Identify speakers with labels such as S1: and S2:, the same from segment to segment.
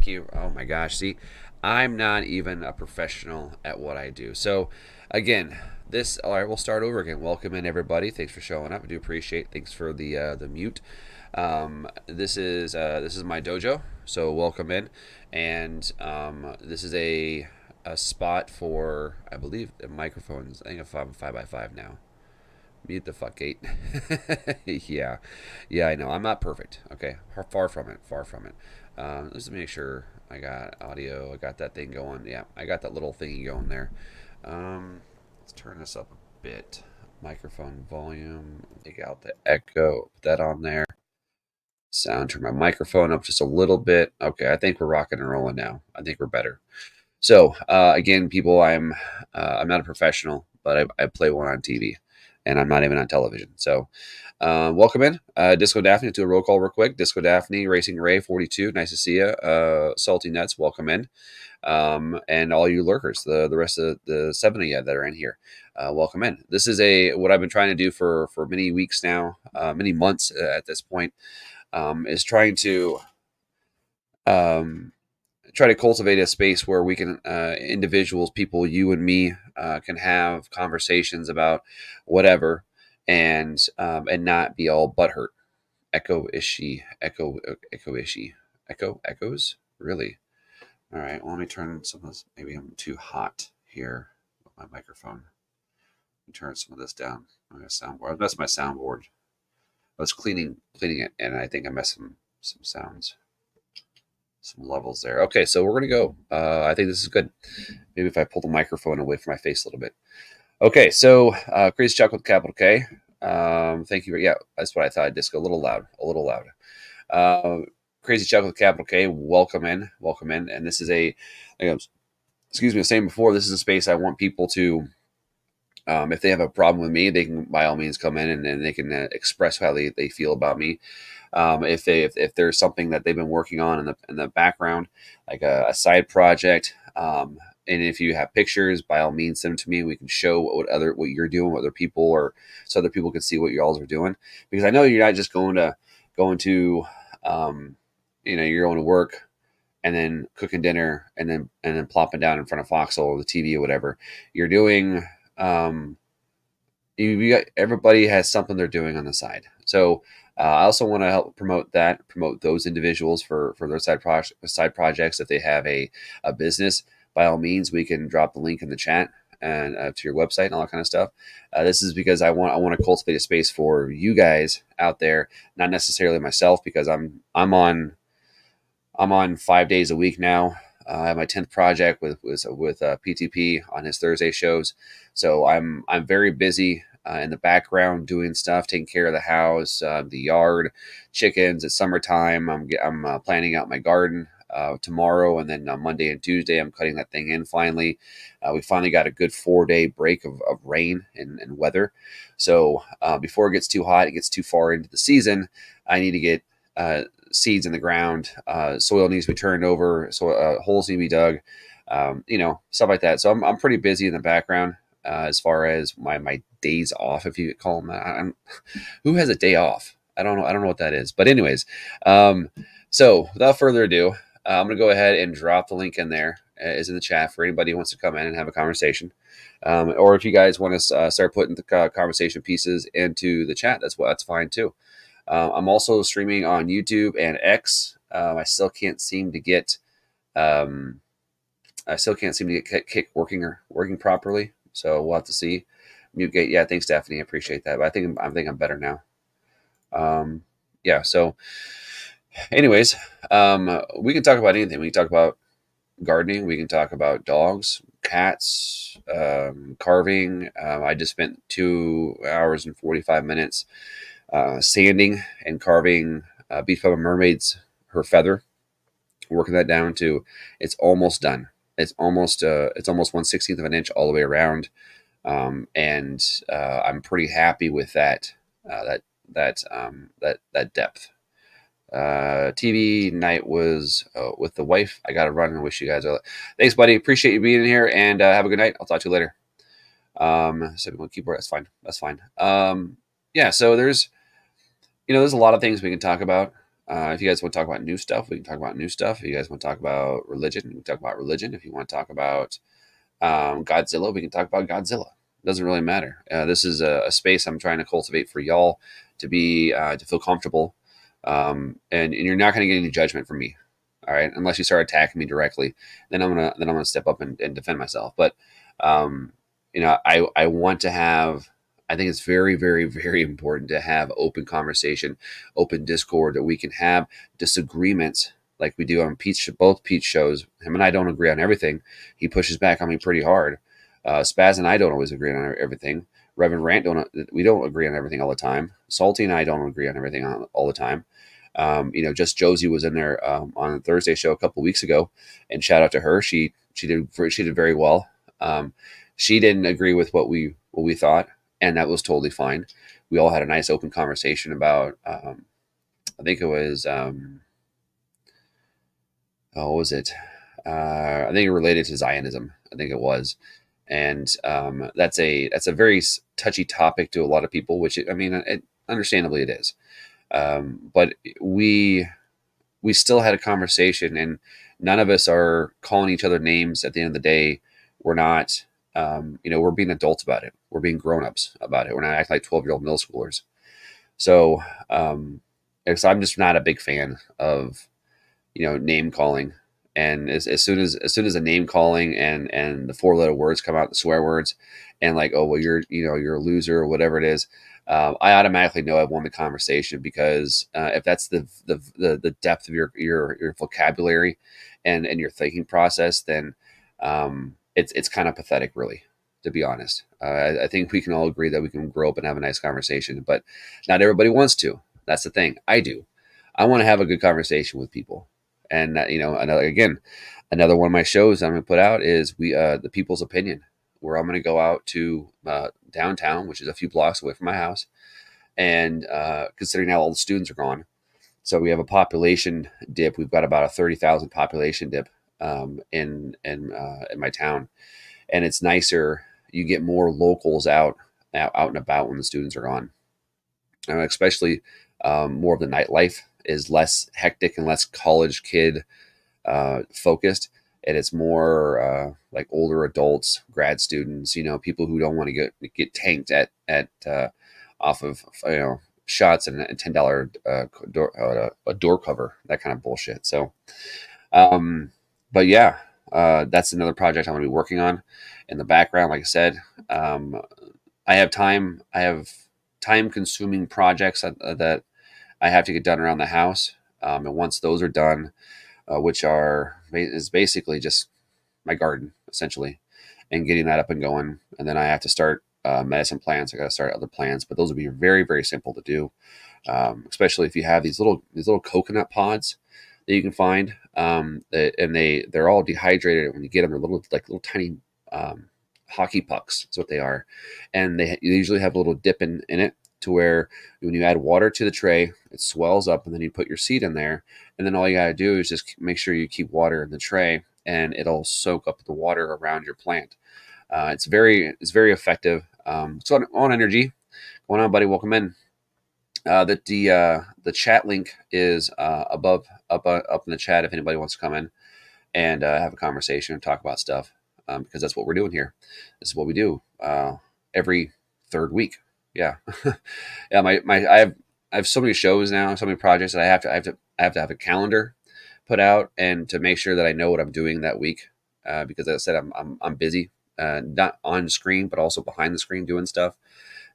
S1: Thank you. Oh my gosh. See, I'm not even a professional at what I do. So, again, all right, we'll start over again. Welcome in, everybody. Thanks for showing up. I do appreciate it. Thanks for the mute. This is my dojo. So, welcome in. And this is a spot for, I believe, microphones. I think I'm 5x5 now. Mute the fuck gate. Yeah, yeah, I know. I'm not perfect. Okay, far from it. Far from it. Let's make sure I got audio. I got that thing going. Yeah, I got that little thingy going there. Let's turn this up a bit. Microphone volume. Take out the echo. Put that on there. Sound. Turn my microphone up just a little bit. Okay, I think we're rocking and rolling now. I think we're better. So again, people, I'm not a professional, but I play one on TV, and I'm not even on television. So welcome in, Disco Daphne. Let's do a roll call real quick. Disco Daphne, Racing Ray, 42. Nice to see you. Salty Nuts, welcome in, and all you lurkers, the rest of the seven of you that are in here, welcome in. This is what I've been trying to do for many weeks now, many months at this point, is trying to. Um, Try to cultivate a space where we can individuals, people, you and me, can have conversations about whatever, and not be all butthurt. Echoes, really. All right, well, let me turn some of this. Maybe I'm too hot here with my microphone. Let me turn some of this down. My soundboard. I was messing my soundboard. I was cleaning it, and I think I messed some sounds, some levels there. Okay, so we're gonna go. I think this is good. Maybe if I pull the microphone away from my face a little bit. Okay, so Crazy Chuck with capital K. Thank you. Yeah, that's what I thought. Disco, a little loud, a little loud. Crazy Chuck with capital K. Welcome in, welcome in. And this is excuse me, I was saying before, this is a space I want people to. If they have a problem with me, they can by all means come in and they can express how they feel about me. If there's something that they've been working on in the background, like a side project, and if you have pictures, by all means send them to me. We can show what you're doing, what other people, or so other people can see what you all are doing. Because I know you're not just going to you're going to work and then cooking dinner and then plopping down in front of Foxhole or the TV or whatever. You're doing you got everybody has something they're doing on the side. So I also want to help promote those individuals for their side projects. If they have a business, by all means, we can drop the link in the chat and to your website and all that kind of stuff. This is because I want to cultivate a space for you guys out there, not necessarily myself, because I'm on 5 days a week now. I have my 10th project with PTP on his Thursday shows, so I'm very busy in the background doing stuff, taking care of the house, the yard, chickens. It's summertime. I'm planning out my garden tomorrow, and then on Monday and Tuesday I'm cutting that thing in. Finally, we finally got a good 4 day break of rain and weather. So before it gets too hot, it gets too far into the season, I need to get seeds in the ground. Soil needs to be turned over. So holes need to be dug. Stuff like that. So I'm pretty busy in the background as far as my days off, if you could call them that. Who has a day off? I don't know. I don't know what that is. But anyways, so without further ado, I'm gonna go ahead and drop the link in there. Is in the chat for anybody who wants to come in and have a conversation, or if you guys want to start putting the conversation pieces into the chat, that's fine too. I'm also streaming on YouTube and X. I still can't seem to get Kick working properly. So we'll have to see. Mute gate, yeah. Thanks, Stephanie. I appreciate that. But I think I'm better now. Yeah. So, anyways, we can talk about anything. We can talk about gardening. We can talk about dogs, cats, carving. I just spent 2 hours and 45 minutes sanding and carving Beach Bubba Mermaid's her feather, working that down to it's almost done. It's almost 1/16 of an inch all the way around, and I'm pretty happy with that that depth. TV night was with the wife. I got to run and wish you guys thanks, buddy. Appreciate you being in here, and have a good night. I'll talk to you later. So we want keyboard. That's fine. Yeah. So there's a lot of things we can talk about. If you guys want to talk about new stuff, we can talk about new stuff. If you guys want to talk about religion, we can talk about religion. If you want to talk about Godzilla, we can talk about Godzilla. It doesn't really matter. This is a space I'm trying to cultivate for y'all to be to feel comfortable, and you're not going to get any judgment from me, all right? Unless you start attacking me directly, then I'm gonna step up and defend myself. But um, I want to have. I think it's very, very, very important to have open conversation, open discord, that we can have disagreements like we do on both Pete's shows. Him and I don't agree on everything. He pushes back on me pretty hard. Spaz and I don't always agree on everything. Reverend Rant we don't agree on everything all the time. Salty and I don't agree on everything all the time. Just Josie was in there on a Thursday show a couple weeks ago, and shout out to her. She did very well. She didn't agree with what we thought, and that was totally fine. We all had a nice open conversation about. I think it was. What was it? I think it related to Zionism. I think it was, and that's a very touchy topic to a lot of people. Which understandably it is. But we still had a conversation, and none of us are calling each other names. At the end of the day, we're not. We're being adults about it. We're being grown-ups about it. We're not acting like 12-year-old middle schoolers. So, I'm just not a big fan of name calling. And as soon as a name calling and the four-letter words come out, the swear words, and like, oh well, you're a loser or whatever it is, I automatically know I've won the conversation, because if that's the depth of your vocabulary and your thinking process, then it's kind of pathetic, really, to be honest. I think we can all agree that we can grow up and have a nice conversation, but not everybody wants to. That's the thing. I do. I want to have a good conversation with people. And another one of my shows I'm going to put out is the People's Opinion, where I'm going to go out to downtown, which is a few blocks away from my house, and considering now all the students are gone, so we have a population dip. We've got about a 30,000 population dip in my town, and it's nicer. You get more locals out and about when the students are gone, especially more of the nightlife is less hectic and less college kid focused, and it's more like older adults, grad students, people who don't want to get tanked at off of shots and a $10 a door cover, that kind of bullshit. So, but yeah, that's another project I'm going to be working on in the background. Like I said, I have time. I have time consuming projects that I have to get done around the house. And once those are done, which is basically just my garden essentially, and getting that up and going. And then I have to start medicine plants. I got to start other plants, but those would be very, very simple to do. Especially if you have these little coconut pods that you can find, and they're all dehydrated when you get them. They're little tiny hockey pucks. That's what they are, and they usually have a little dip in it, to where when you add water to the tray, it swells up, and then you put your seed in there, and then all you got to do is just make sure you keep water in the tray, and it'll soak up the water around your plant. It's very effective. So on energy, going on, buddy? Welcome in. The chat link is up in the chat if anybody wants to come in and have a conversation and talk about stuff, because that's what we're doing here. This is what we do every third week. Yeah, yeah. I have so many shows now, so many projects that I have to have a calendar put out, and to make sure that I know what I'm doing that week, because as I said, I'm busy, not on screen but also behind the screen doing stuff.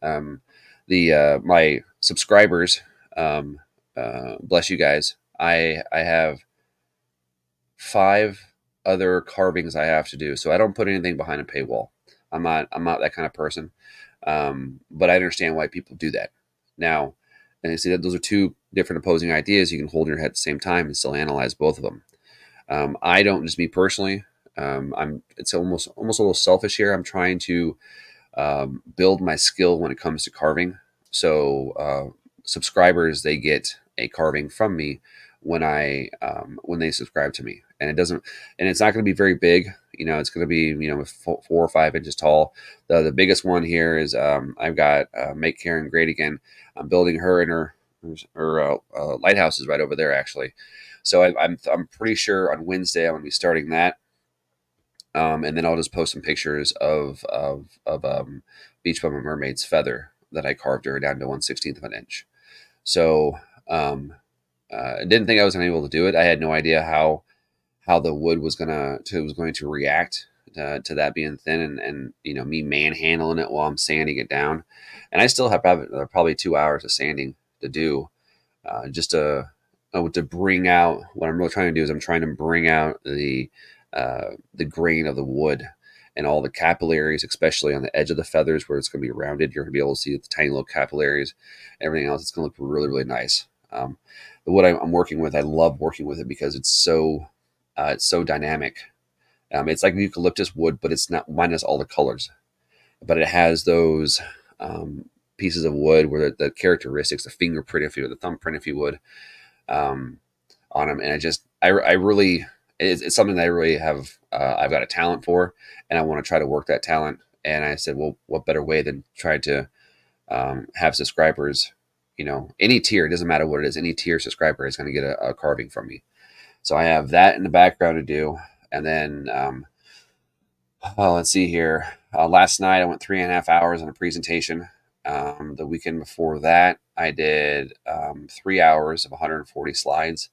S1: My subscribers, bless you guys. I have 5 other carvings I have to do, so I don't put anything behind a paywall. I'm not that kind of person. But I understand why people do that. Now, and you see that those are two different opposing ideas you can hold in your head at the same time and still analyze both of them. I don't, just me personally. It's almost a little selfish here. I'm trying to build my skill when it comes to carving. So subscribers, they get a carving from me when they subscribe to me, and it's not going to be very big. It's going to be 4 or 5 inches tall. The biggest one here is I've got Make Karen Great Again. I'm building her in her lighthouse is right over there actually. So I'm pretty sure on Wednesday I'm gonna be starting that, and then I'll just post some pictures of Beach Bum and Mermaid's feather that I carved her down to 1/16 of an inch. So I didn't think I was gonna be able to do it. I had no idea how the wood was going to react to that being thin, and me manhandling it while I'm sanding it down, and I still have probably 2 hours of sanding to do, just to bring out what I'm really trying to do is I'm trying to bring out the grain of the wood and all the capillaries, especially on the edge of the feathers where it's going to be rounded. You're going to be able to see the tiny little capillaries. Everything else, it's going to look really, really nice. The wood I'm working with, I love working with it because it's so dynamic. It's like eucalyptus wood, but it's not minus all the colors. But it has those pieces of wood where the characteristics, the fingerprint, if you would, the thumbprint, if you would, um, on them. And I really, it's something that I really have, I've got a talent for, and I want to try to work that talent. And I said, well, what better way than try to have subscribers, any tier, it doesn't matter what it is, any tier subscriber is going to get a carving from me. So I have that in the background to do. And then, let's see here. Last night I went 3.5 hours on a presentation. The weekend before that, I did 3 hours of 140 slides,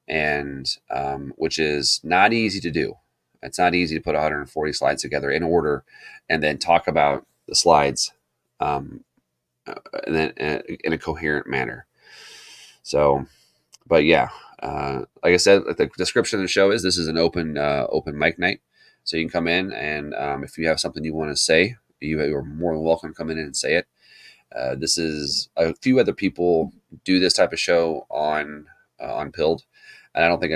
S1: and which is not easy to do. It's not easy to put 140 slides together in order, and then talk about the slides, um, and then in a coherent manner. So, but yeah, like I said, like the description of the show is this is an open mic night, so you can come in and if you have something you want to say, you are more than welcome to come in and say it. This is a few other people do this type of show on Pilled, and I don't think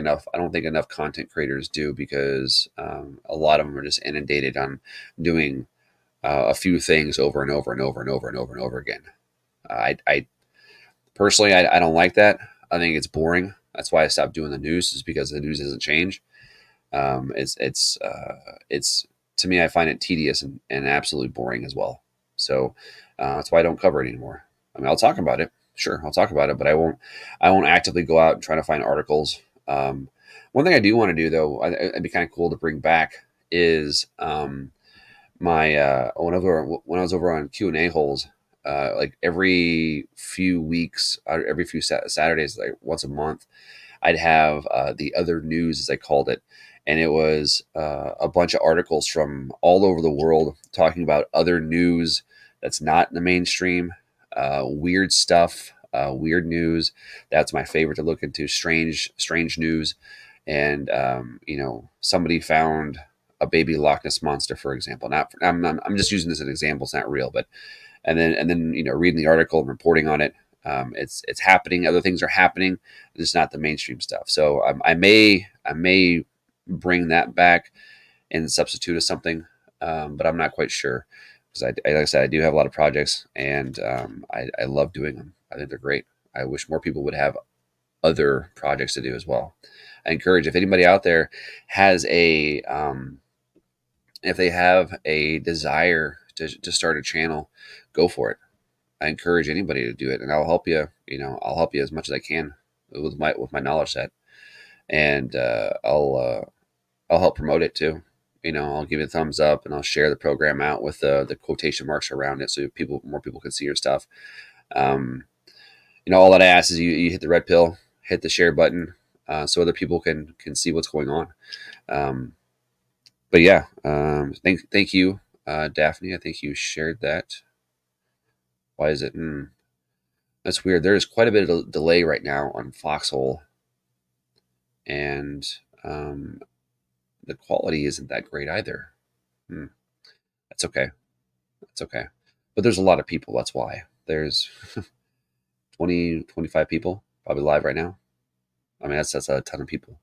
S1: enough content creators do because a lot of them are just inundated on doing a few things over and over and over and over and over and over again. I personally, I don't like that. I think it's boring. That's why I stopped doing the news, is because the news doesn't change. It's to me, I find it tedious and absolutely boring as well. So that's why I don't cover it anymore. I mean, I'll talk about it. Sure, I'll talk about it, but I won't actively go out and try to find articles. One thing I do want to do though, it'd be kind of cool to bring back is my when I was over on Q&A holes, like every few weeks, or every few Saturdays, like once a month, I'd have the other news, as I called it, and it was a bunch of articles from all over the world talking about other news that's not in the mainstream, weird stuff, weird news. That's my favorite to look into. Strange news, and somebody found a baby Loch Ness monster, for example. I'm just using this as an example. It's not real, but and then reading the article and reporting on it. It's happening. Other things are happening. It's not the mainstream stuff. So I may bring that back and substitute as something, but I'm not quite sure because like I said, I do have a lot of projects, and I love doing them. I think they're great. I wish more people would have other projects to do as well. I encourage, if anybody out there has if they have a desire to start a channel, go for it. I encourage anybody to do it, and I'll help you. I'll help you as much as I can with my knowledge set, and I'll help promote it too. I'll give it a thumbs up, and I'll share the program out with the quotation marks around it, so more people can see your stuff. All that I ask is you hit the red pill, hit the share button, so other people can see what's going on. But yeah, thank you, Daphne. I think you shared that. Why is it? That's weird. There's quite a bit of delay right now on Foxhole, and the quality isn't that great either. That's okay. That's okay. But there's a lot of people. That's why. There's 20, 25 people probably live right now. I mean, that's a ton of people.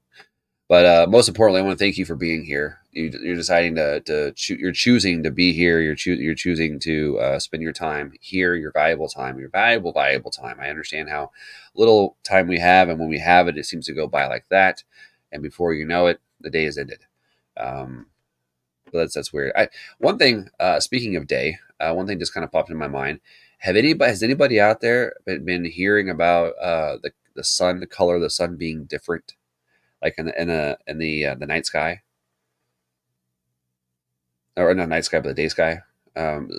S1: But most importantly, I want to thank you for being here. You're deciding you're choosing to be here. You're choosing to spend your time here, your valuable time, valuable time. I understand how little time we have, and when we have it, it seems to go by like that. And before you know it, the day is ended. But that's weird. One thing, speaking of day, one thing just kind of popped in my mind. Has anybody out there been hearing about the sun, the color of the sun being different, like in the night sky, or not night sky, but the day sky?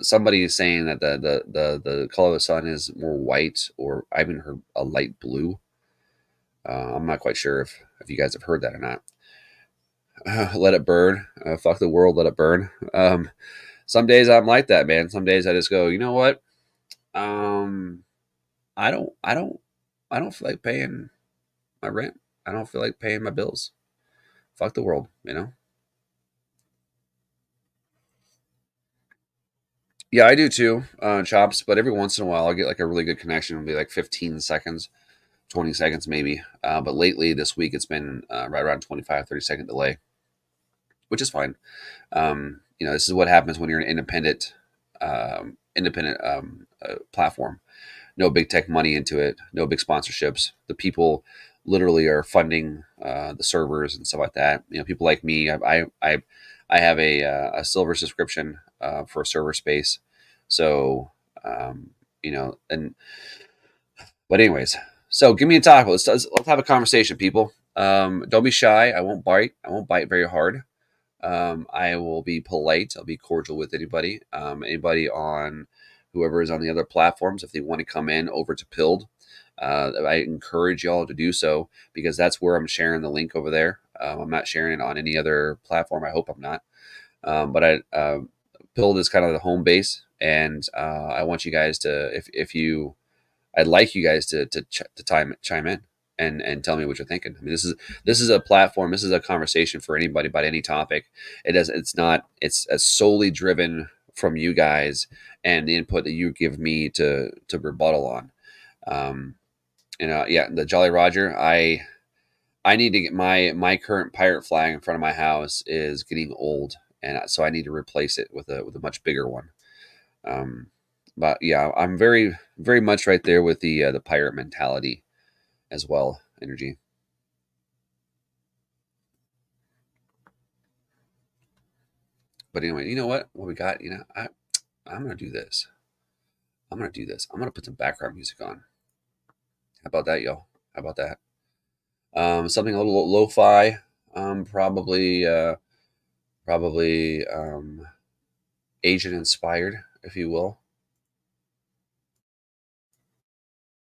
S1: Somebody is saying that the color of the sun is more white, or I even heard a light blue. I'm not quite sure if you guys have heard that or not. Let it burn. Fuck the world. Let it burn. Some days I'm like that, man. Some days I just go, you know what? Um, I don't, I don't, I don't feel like paying my rent. I don't feel like paying my bills. Fuck the world, you know? Yeah, I do too, chops. But every once in a while, I'll get like a really good connection. It'll be like 15 seconds, 20 seconds maybe. But lately, this week, it's been right around 25, 30-second delay, which is fine. This is what happens when you're an independent platform. No big tech money into it, no big sponsorships. The people literally are funding the servers and stuff like that. People like me. I have a silver subscription for a server space, so and but anyways, so give me a taco. Let's have a conversation, people. Don't be shy. I won't bite. I won't bite very hard. I will be polite. I'll be cordial with anybody. Anybody on whoever is on the other platforms, if they want to come in over to Pilled, I encourage y'all to do so because that's where I'm sharing the link over there. I'm not sharing it on any other platform. I hope I'm not. But Pilled is kind of the home base, and I want you guys to, if you I'd like you guys to chime in and tell me what you're thinking. I mean, this is a platform. This is a conversation for anybody about any topic. It's solely driven from you guys and the input that you give me to rebuttal on. Um, yeah, the Jolly Roger. I need to get my current pirate flag in front of my house is getting old, and so I need to replace it with a much bigger one. Um, but yeah, I'm very, very much right there with the pirate mentality as well. Energy. But anyway, you know what? What we got? I'm gonna do this. I'm gonna do this. I'm gonna put some background music on. How about that, y'all? How about that? Something a little lo-fi. Probably Asian inspired, if you will.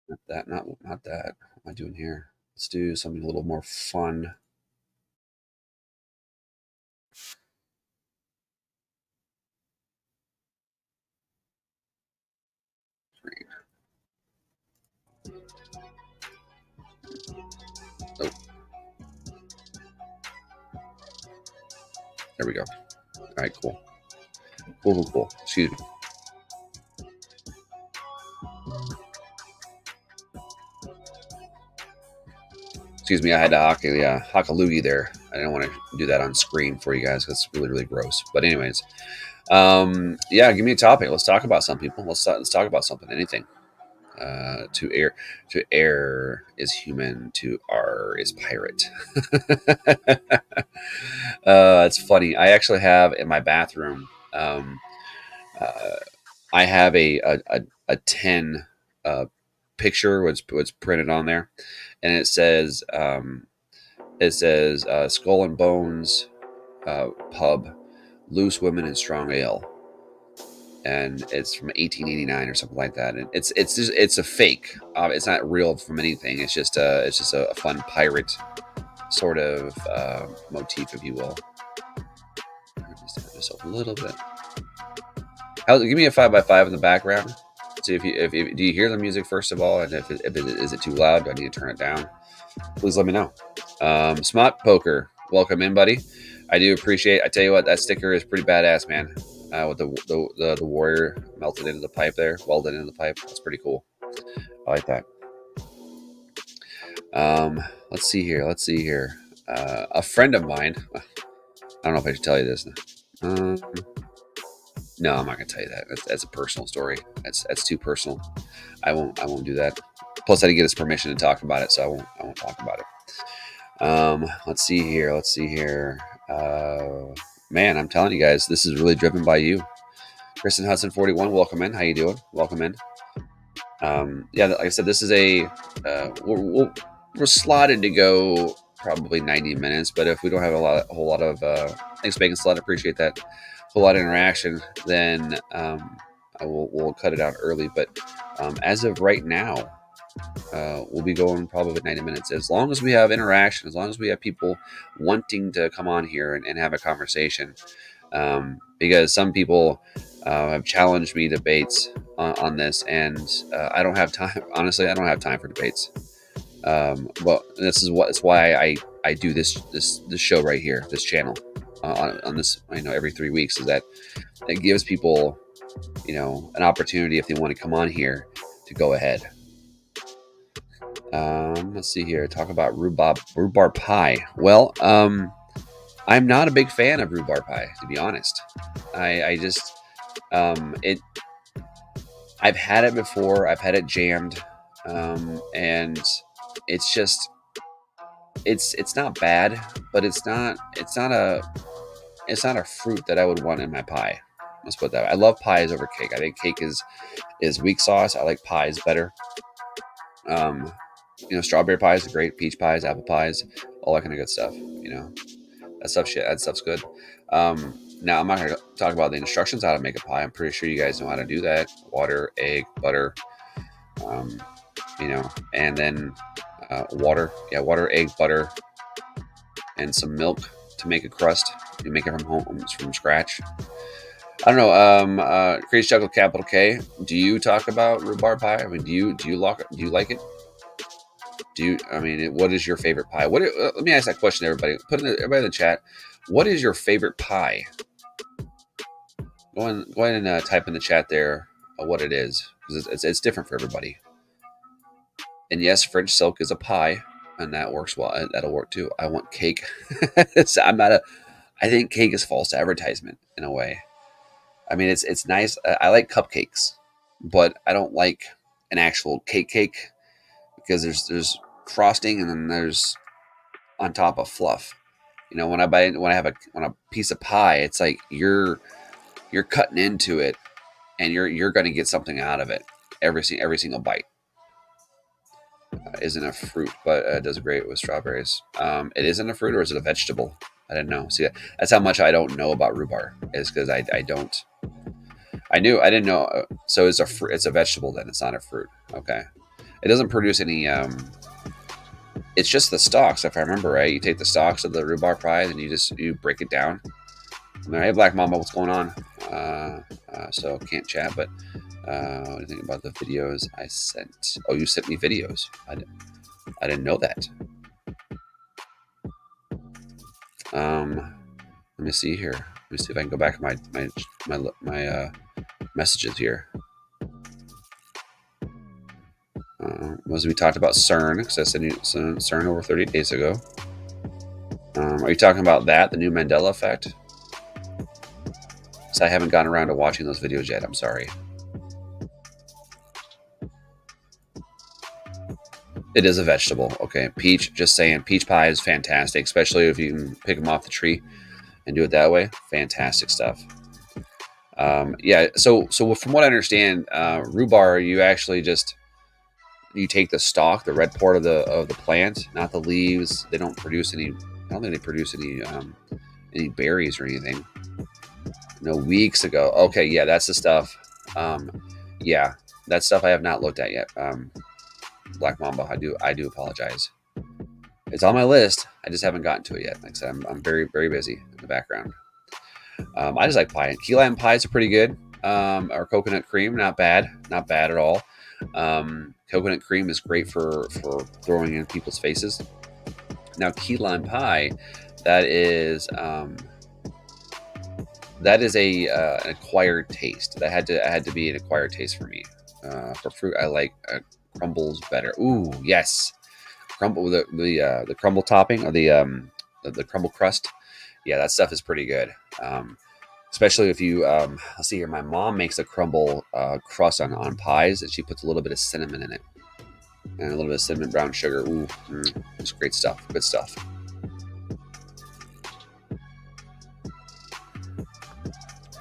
S1: Not that. Not that. What am I doing here? Let's do something a little more fun. Oh, there we go. All right, cool. Cool. Excuse me. Excuse me, I had to hock a loogie there. I didn't want to do that on screen for you guys. That's really, really gross. But anyways, yeah, give me a topic. Let's talk about some people. Let's talk about something. Anything. To air is human. To R is pirate. It's funny. I actually have in my bathroom. Uh, I have a 10 picture what's printed on there, and it says Skull and Bones pub, loose women and strong ale, and it's from 1889 or something like that. And it's a fake. It's not real from anything. It's just a fun pirate sort of motif, if you will. Just turn this up a little bit. Give me a 5x5 in the background. See if do you hear the music first of all, and is it too loud? Do I need to turn it down? Please let me know. Smart Poker, welcome in, buddy. I do appreciate. I tell you what, that sticker is pretty badass, man. With the warrior melted into the pipe there, welded into the pipe. That's pretty cool. I like that. Let's see here. A friend of mine. I don't know if I should tell you this. No, I'm not gonna tell you that. That's a personal story. That's too personal. I won't do that. Plus, I didn't get his permission to talk about it, so I won't talk about it. Let's see here. Man, I'm telling you guys, this is really driven by you. Kristen Hudson 41, welcome in. How you doing? Welcome in. Yeah, like I said, this is a we're slotted to go probably 90 minutes, but if we don't have a whole lot of thanks, Bacon Slot, appreciate that, whole lot of interaction, then we'll cut it out early. But as of right now, we'll be going probably 90 minutes. As long as we have interaction, as long as we have people wanting to come on here and have a conversation, because some people have challenged me debates on this, and I don't have time. Honestly, I don't have time for debates. But that's why I do this show right here, this channel, on this, every 3 weeks, is that it gives people, an opportunity, if they want to come on here, to go ahead. Let's see here. Talk about rhubarb pie. Well, I'm not a big fan of rhubarb pie, to be honest. I just it. I've had it before. I've had it jammed, and it's just it's not bad, but it's not a fruit that I would want in my pie. Let's put it that way. I love pies over cake. I think cake is weak sauce. I like pies better. Um, strawberry pies are great. Peach pies, apple pies, all that kind of good stuff. That stuff's good. Now I'm not going to talk about the instructions how to make a pie. I'm pretty sure you guys know how to do that. Water, egg, butter, um, and then water. Yeah, water, egg, butter, and some milk to make a crust. You make it from home from scratch. I don't know. Crazy Chocolate Capital K. Do you talk about rhubarb pie? I mean, do you like it? What is your favorite pie? Let me ask that question to everybody. Everybody in the chat. What is your favorite pie? Go ahead and type in the chat there what it is, because it's different for everybody. And yes, French silk is a pie, and that works well. That'll work too. I want cake. I think cake is false advertisement in a way. I mean, it's nice. I like cupcakes, but I don't like an actual cake because there's frosting and then there's on top of fluff. When I have a piece of pie, it's like you're cutting into it, and you're going to get something out of it every single bite. Isn't a fruit, but it does great with strawberries. It isn't a fruit, or is it a vegetable? I didn't know. See, that's how much I don't know about rhubarb. Is because I don't. I didn't know. So it's a vegetable then. It's not a fruit. Okay. It doesn't produce any. It's just the stalks, if I remember right. You take the stalks of the rhubarb pie, and you break it down. Hey, Black Mamba, what's going on? So can't chat, but what do you think about the videos I sent? Oh, you sent me videos. I didn't know that. Let me see here. Let me see if I can go back to my messages here. Was we talked about CERN, because I sent you CERN over 30 days ago. Are you talking about the new Mandela effect? So I haven't gotten around to watching those videos yet. I'm sorry. It is a vegetable. Okay. Peach, just saying, peach pie is fantastic, especially if you can pick them off the tree and do it that way. Fantastic stuff. Yeah. So from what I understand, rhubarb, you actually you take the stalk, the red part of the plant, not the leaves. They don't produce any. I don't think they produce any berries or anything. No, weeks ago. Okay, yeah, that's the stuff. Yeah, that stuff I have not looked at yet. Black Mamba, I do apologize. It's on my list. I just haven't gotten to it yet. Like I said, I'm very, very busy in the background. I just like pie. Key lime pies are pretty good. Or coconut cream, not bad at all. Coconut cream is great for throwing in people's faces. Now, key lime pie, that is an acquired taste. That had to be an acquired taste for me. For fruit, I like crumbles better. Ooh, yes, the crumble topping, or the crumble crust. Yeah, that stuff is pretty good. Especially if you let's see here. My mom makes a crumble crust on pies, and she puts a little bit of cinnamon in it, and a little bit of cinnamon brown sugar. Ooh, it's great stuff. Good stuff.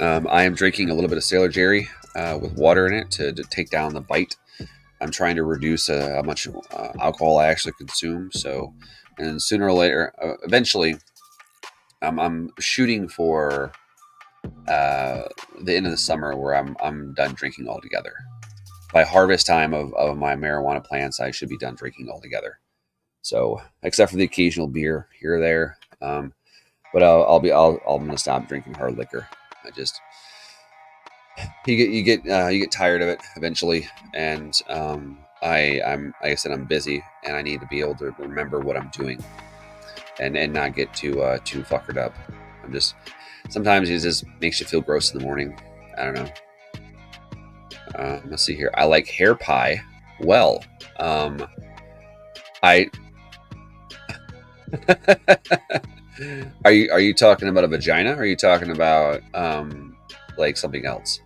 S1: I am drinking a little bit of Sailor Jerry with water in it to take down the bite. I'm trying to reduce how much alcohol I actually consume. So, and sooner or later, eventually, I'm shooting for the end of the summer where I'm done drinking altogether. By harvest time of my marijuana plants, I should be done drinking altogether. So, except for the occasional beer here or there, but I'm gonna stop drinking hard liquor. I just you get tired of it eventually, and I'm like I said, I'm busy, and I need to be able to remember what I'm doing, and not get too fuckered up. I'm just sometimes it just makes you feel gross in the morning. I don't know. Let's see here. I like hair pie. Well, I are you talking about a vagina? Or are you talking about like something else?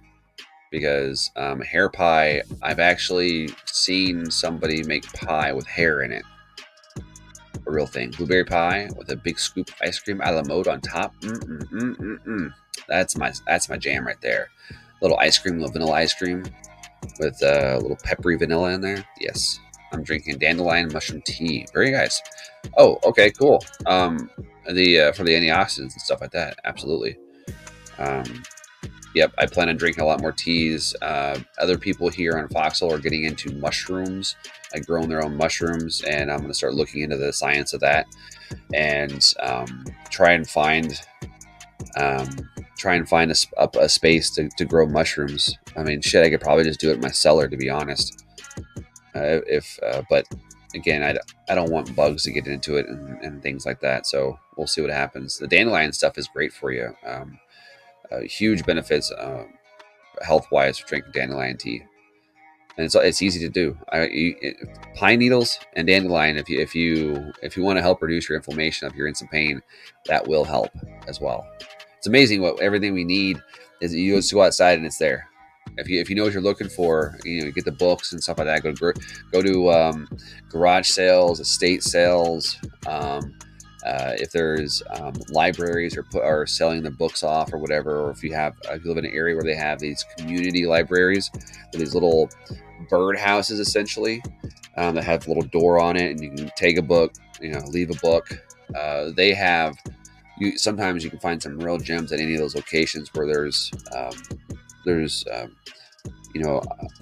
S1: Because hair pie, I've actually seen somebody make pie with hair in it. A real thing. Blueberry pie with a big scoop of ice cream a la mode on top. That's my jam right there. Little ice cream, little vanilla ice cream with a little peppery vanilla in there. Yes, I'm drinking dandelion mushroom tea. Very nice. Oh, okay, cool. The for the antioxidants and stuff like that. Absolutely. Um, Yep, I plan on drinking a lot more teas. Other people here on Foxhole are getting into mushrooms, like growing their own mushrooms, and I'm going to start looking into the science of that and try and find um, a space to grow mushrooms. I mean, shit, I could probably just do it in my cellar, to be honest. But again, I don't want bugs to get into it and things like that. So we'll see what happens. The dandelion stuff is great for you. Huge benefits health wise for drinking dandelion tea, and it's easy to do. Pine needles and dandelion. If you want to help reduce your inflammation, if you're in some pain, that will help as well. It's amazing what everything we need is. You just go outside and it's there. If you know what you're looking for, you get the books and stuff like that. Go to garage sales, estate sales. If there's libraries or selling the books off or whatever, or if you live in an area where they have these community libraries, these little bird houses essentially that have a little door on it, and you can take a book, leave a book. They have sometimes you can find some real gems at any of those locations where there's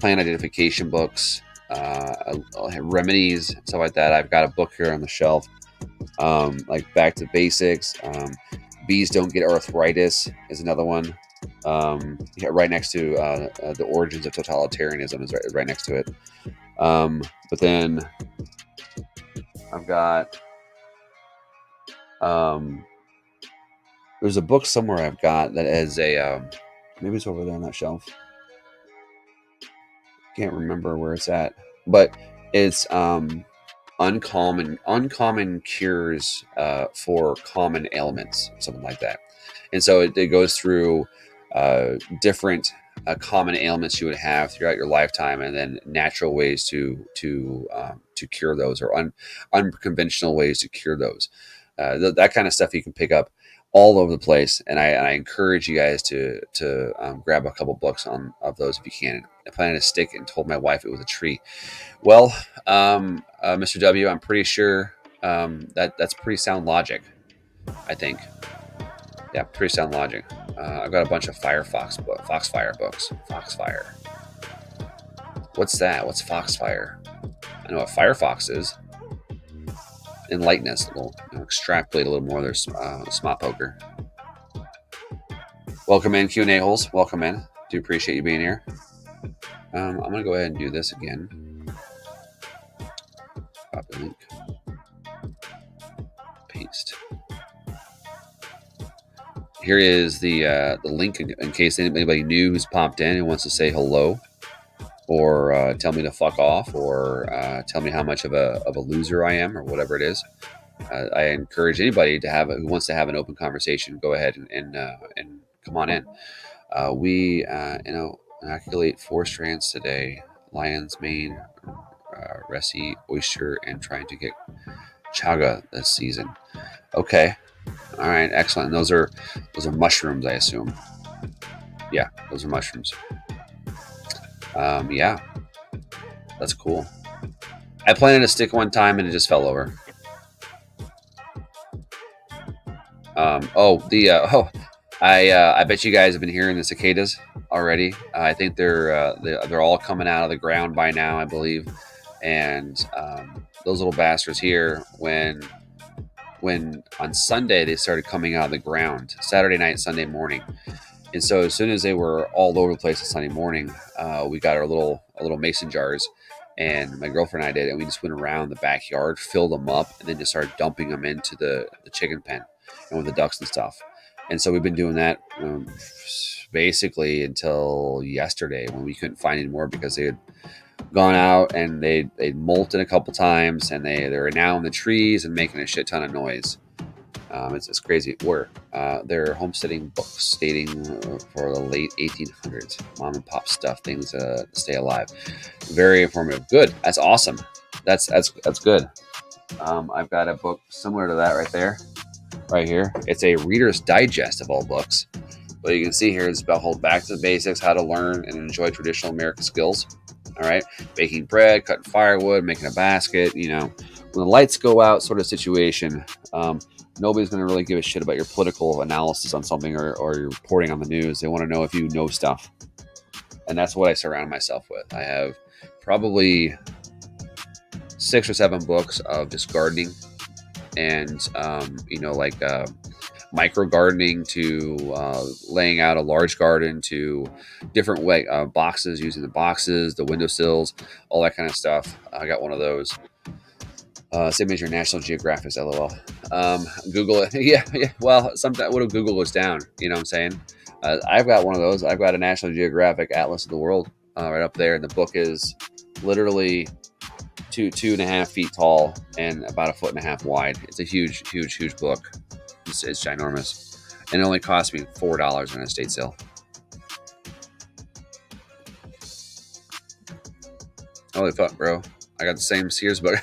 S1: plant identification books, remedies, stuff like that. I've got a book here on the shelf. Like Back to Basics. Bees Don't Get Arthritis is another one. Right next to The Origins of Totalitarianism is right next to it. But then I've got there's a book somewhere I've got that has maybe it's over there on that shelf. Can't remember where it's at, but it's uncommon cures for common ailments, something like that. And so it goes through different common ailments you would have throughout your lifetime, and then natural ways to cure those, or unconventional ways to cure those. That kind of stuff you can pick up all over the place, and I encourage you guys to grab a couple books of those if you can. I planted a stick and told my wife it was a tree. Well, Mr. W, I'm pretty sure that's pretty sound logic, I think. Yeah, pretty sound logic. I've got a bunch of Foxfire books. Foxfire. What's that? What's Foxfire? I know what Firefox is. Enlighten us a little. Extrapolate a little more. There's Smart Poker. Welcome in, Q&A holes. Welcome in. Do appreciate you being here. I'm going to go ahead and do this again. Copy link. Paste. Here is the link in case anybody new who's popped in and wants to say hello, or tell me to fuck off, or tell me how much of a loser I am, or whatever it is. I encourage anybody who wants to have an open conversation. Go ahead and come on in. We inoculate 4 strands today: lion's mane, resi, oyster, and trying to get chaga this season. Okay. All right, excellent. And those are mushrooms, I assume. Yeah, those are mushrooms. Yeah. That's cool. I planted a stick one time and it just fell over. I bet you guys have been hearing the cicadas already. I think they're all coming out of the ground by now, I believe. And those little bastards here, when on Sunday they started coming out of the ground, Saturday night, Sunday morning. And so as soon as they were all over the place on Sunday morning, we got our little mason jars, and my girlfriend and I did, and we just went around the backyard, filled them up, and then just started dumping them into the chicken pen and with the ducks and stuff. And so we've been doing that basically until yesterday when we couldn't find any more because they had gone out and they'd molted a couple times, and they're now in the trees and making a shit ton of noise. It's crazy. They're homesteading books dating for the late 1800s. Mom and pop stuff, things to stay alive. Very informative. Good. That's awesome. That's good. I've got a book similar to that right there, right here. It's a Reader's Digest of all books. What you can see here is about hold back to the basics, how to learn and enjoy traditional American skills. All right, baking bread, cutting firewood, making a basket. You know, when the lights go out, sort of situation. Nobody's going to really give a shit about your political analysis on something or your reporting on the news. They want to know if you know stuff. And that's what I surround myself with. I have probably 6 or 7 books of just gardening and, like micro gardening to laying out a large garden to different boxes, using the boxes, the windowsills, all that kind of stuff. I got one of those. Same as your National Geographic, LOL. Google it. Yeah. Well, sometimes what if Google goes down? You know what I'm saying? I've got one of those. I've got a National Geographic Atlas of the World right up there, and the book is literally 2.5 feet tall and about 1.5 feet wide. It's a huge book. It's ginormous, and it only cost me $4 on a estate sale. Holy fuck, bro! I got the same Sears book.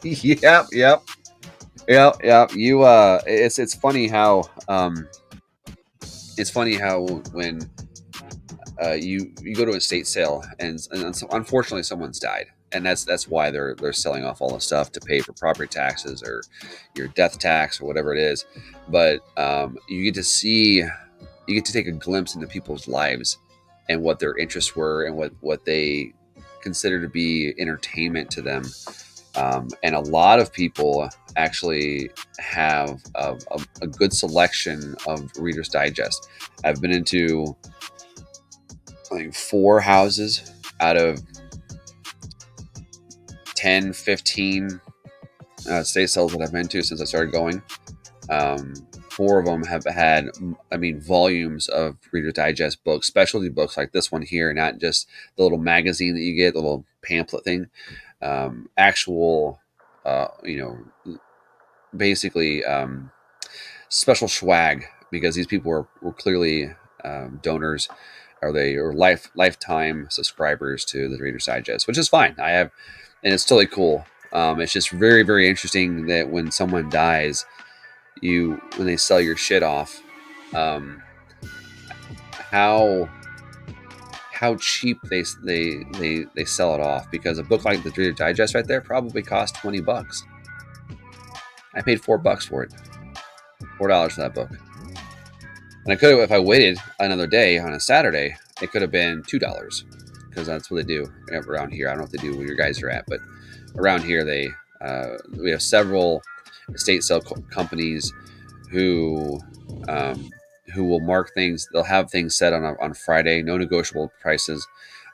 S1: Yep. You it's funny how when you go to an estate sale and unfortunately someone's died, and that's why they're selling off all the stuff to pay for property taxes or your death tax or whatever it is. But you get to take a glimpse into people's lives and what their interests were and what they consider to be entertainment to them. And a lot of people actually have a good selection of Reader's Digest. I've been into, I think, 4 houses out of 10, 15 estate sales that I've been to since I started going. 4 of them have had, volumes of Reader's Digest books, specialty books like this one here, not just the little magazine that you get, the little pamphlet thing. Actual, basically special swag, because these people were clearly donors, or they are lifetime subscribers to the Reader's Digest, which is fine. And it's totally cool. It's just very, very interesting that when someone dies, when they sell your shit off, how cheap they sell it off, because a book like the Reader's Digest right there probably cost $20. I paid $4 for it, $4 for that book, and I could have, if I waited another day on a Saturday, it could have been $2, because that's what they do around here. I don't know if they do where your guys are at, but around here we have several estate sale companies who will mark things. They'll have things set on Friday, no negotiable prices,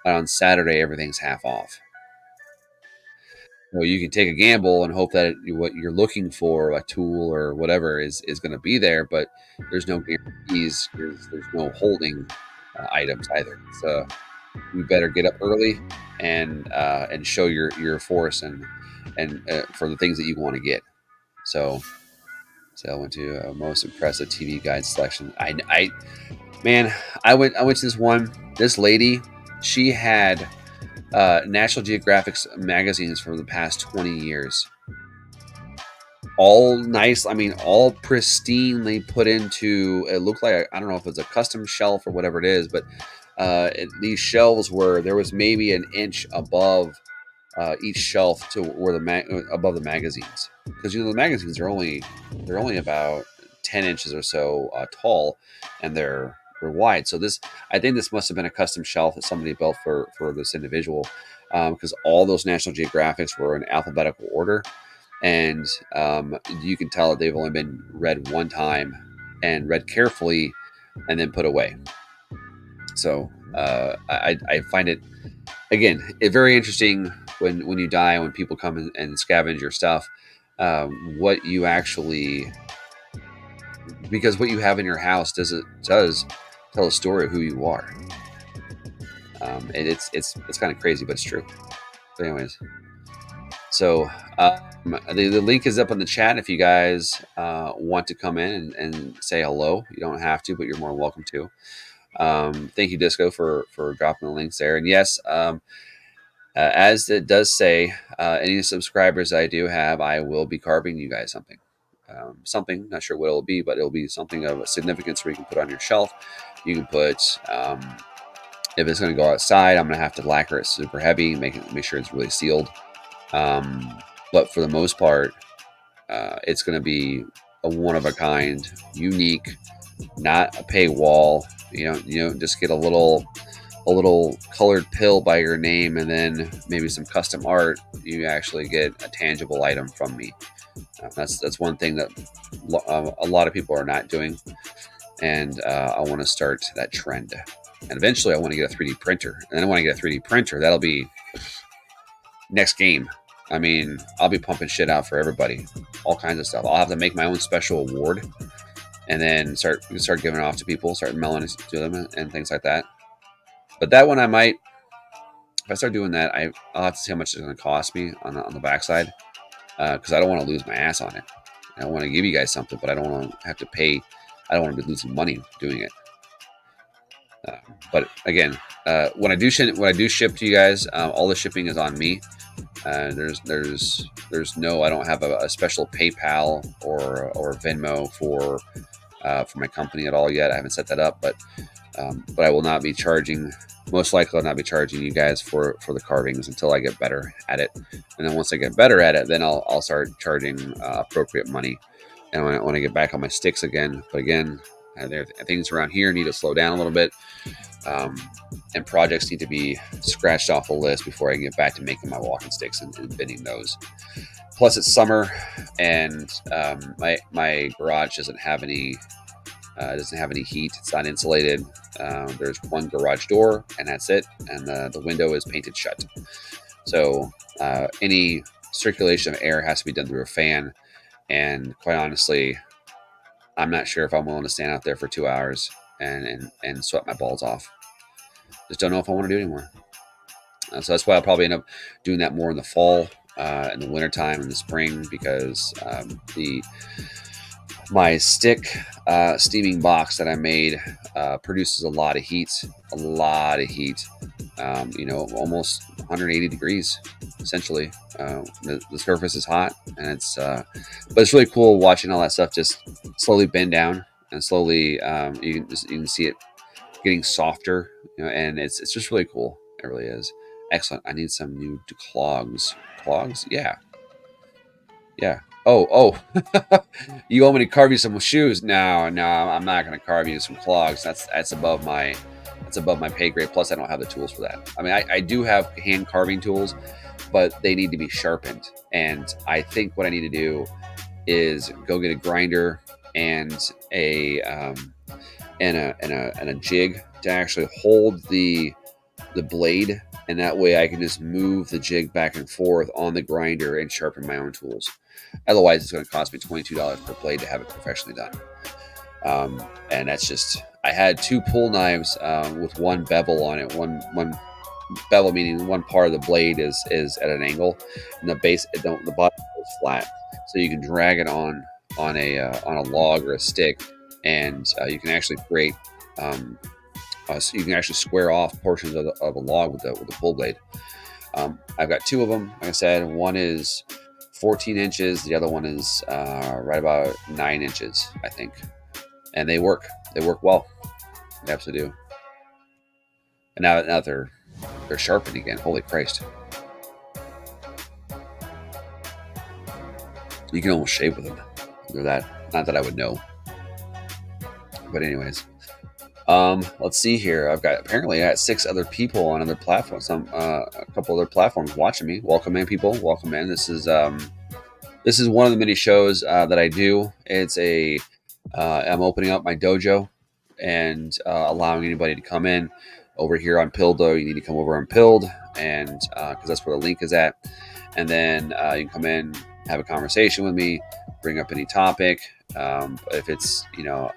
S1: and on Saturday everything's half off. So you can take a gamble and hope that what you're looking for, a tool or whatever, is going to be there, but there's no guarantees. There's no holding items either. So you better get up early and show your force and for the things that you want to get. So I went to most impressive TV guide selection. I went to this one. This lady, she had National Geographic's magazines for the past 20 years. All nice, all pristinely put into, it looked like, I don't know if it's a custom shelf or whatever it is, but these shelves were there was maybe an inch above each shelf to where above the magazines, because the magazines are only about 10 inches or so tall, and they're wide. So I think this must have been a custom shelf that somebody built for this individual, because all those National Geographics were in alphabetical order, and you can tell that they've only been read one time and read carefully and then put away. So I find it, again, very interesting when you die, when people come and scavenge your stuff, what you actually, because what you have in your house does tell a story of who you are. And it's kind of crazy, but it's true. But anyways, so the link is up in the chat if you guys want to come in and say hello. You don't have to, but you're more welcome to. Thank you, Disco, for dropping the links there. And yes, as it does say, any subscribers I do have, I will be carving you guys something. Something, not sure what it'll be, but it'll be something of significance where you can put on your shelf. You can put, if it's going to go outside, I'm going to have to lacquer it super heavy, make sure it's really sealed. But for the most part, it's going to be a one-of-a-kind, unique, not a paywall. You don't just get a little colored pill by your name and then maybe some custom art. You actually get a tangible item from me. That's one thing that a lot of people are not doing, and I want to start that trend. And eventually I want to get a 3D printer, and then I want to get a 3D printer. That'll be next game. I mean, I'll be pumping shit out for everybody, all kinds of stuff. I'll have to make my own special award, and then start giving it off to people, start mailing it to them and things like that. But that one I might, if I start doing that, I'll have to see how much it's going to cost me on the backside, because I don't want to lose my ass on it. I want to give you guys something, but I don't want to have to pay. I don't want to be losing money doing it. But again, when I do ship to you guys, all the shipping is on me. There's no, I don't have a special PayPal or Venmo for my company at all yet. I haven't set that up, but I will not be charging. Most likely, I'll not be charging you guys for the carvings until I get better at it. And then once I get better at it, then I'll start charging appropriate money. And when I get back on my sticks again, but again, things around here need to slow down a little bit, and projects need to be scratched off the list before I can get back to making my walking sticks and bending those. Plus, it's summer, and my garage doesn't have any heat. It's not insulated. There's one garage door, and that's it. And the window is painted shut. So any circulation of air has to be done through a fan. And quite honestly, I'm not sure if I'm willing to stand out there for 2 hours and sweat my balls off. Just don't know if I want to do it anymore. So that's why I'll probably end up doing that more in the fall, in the wintertime, in the spring, because my stick steaming box that I made produces a lot of heat. Almost 180 degrees, essentially. The surface is hot, and but it's really cool watching all that stuff just slowly bend down, and slowly you can see it getting softer, and it's just really cool. It really is. Excellent. I need some new clogs. Clogs? Yeah. Oh. You want me to carve you some shoes? No, I'm not going to carve you some clogs. That's above my pay grade. Plus, I don't have the tools for that. I mean, I do have hand carving tools, but they need to be sharpened. And I think what I need to do is go get a grinder and a jig to actually hold the blade, and that way I can just move the jig back and forth on the grinder and sharpen my own tools. Otherwise, it's going to cost me $22 per blade to have it professionally done. And that's just, I had 2 pull knives with one bevel on it. One bevel meaning one part of the blade is at an angle, and the bottom is flat, so you can drag it on a log or a stick, and you can actually create. So you can actually square off portions of a log with the pull blade. I've got 2 of them. Like I said, one is 14 inches. The other one is right about 9 inches, I think. And they work. They work well. They absolutely do. Now they're sharpened again. Holy Christ! You can almost shave with them. They're that. Not that I would know. But anyways, let's see here. Apparently I got 6 other people on other platforms. A couple other platforms watching me. Welcome in, people. Welcome in. This is one of the many shows that I do. I'm opening up my dojo and allowing anybody to come in. Over here on Pildo, you need to come over on Pilled, and because that's where the link is at. And then you can come in, have a conversation with me, bring up any topic. If it's but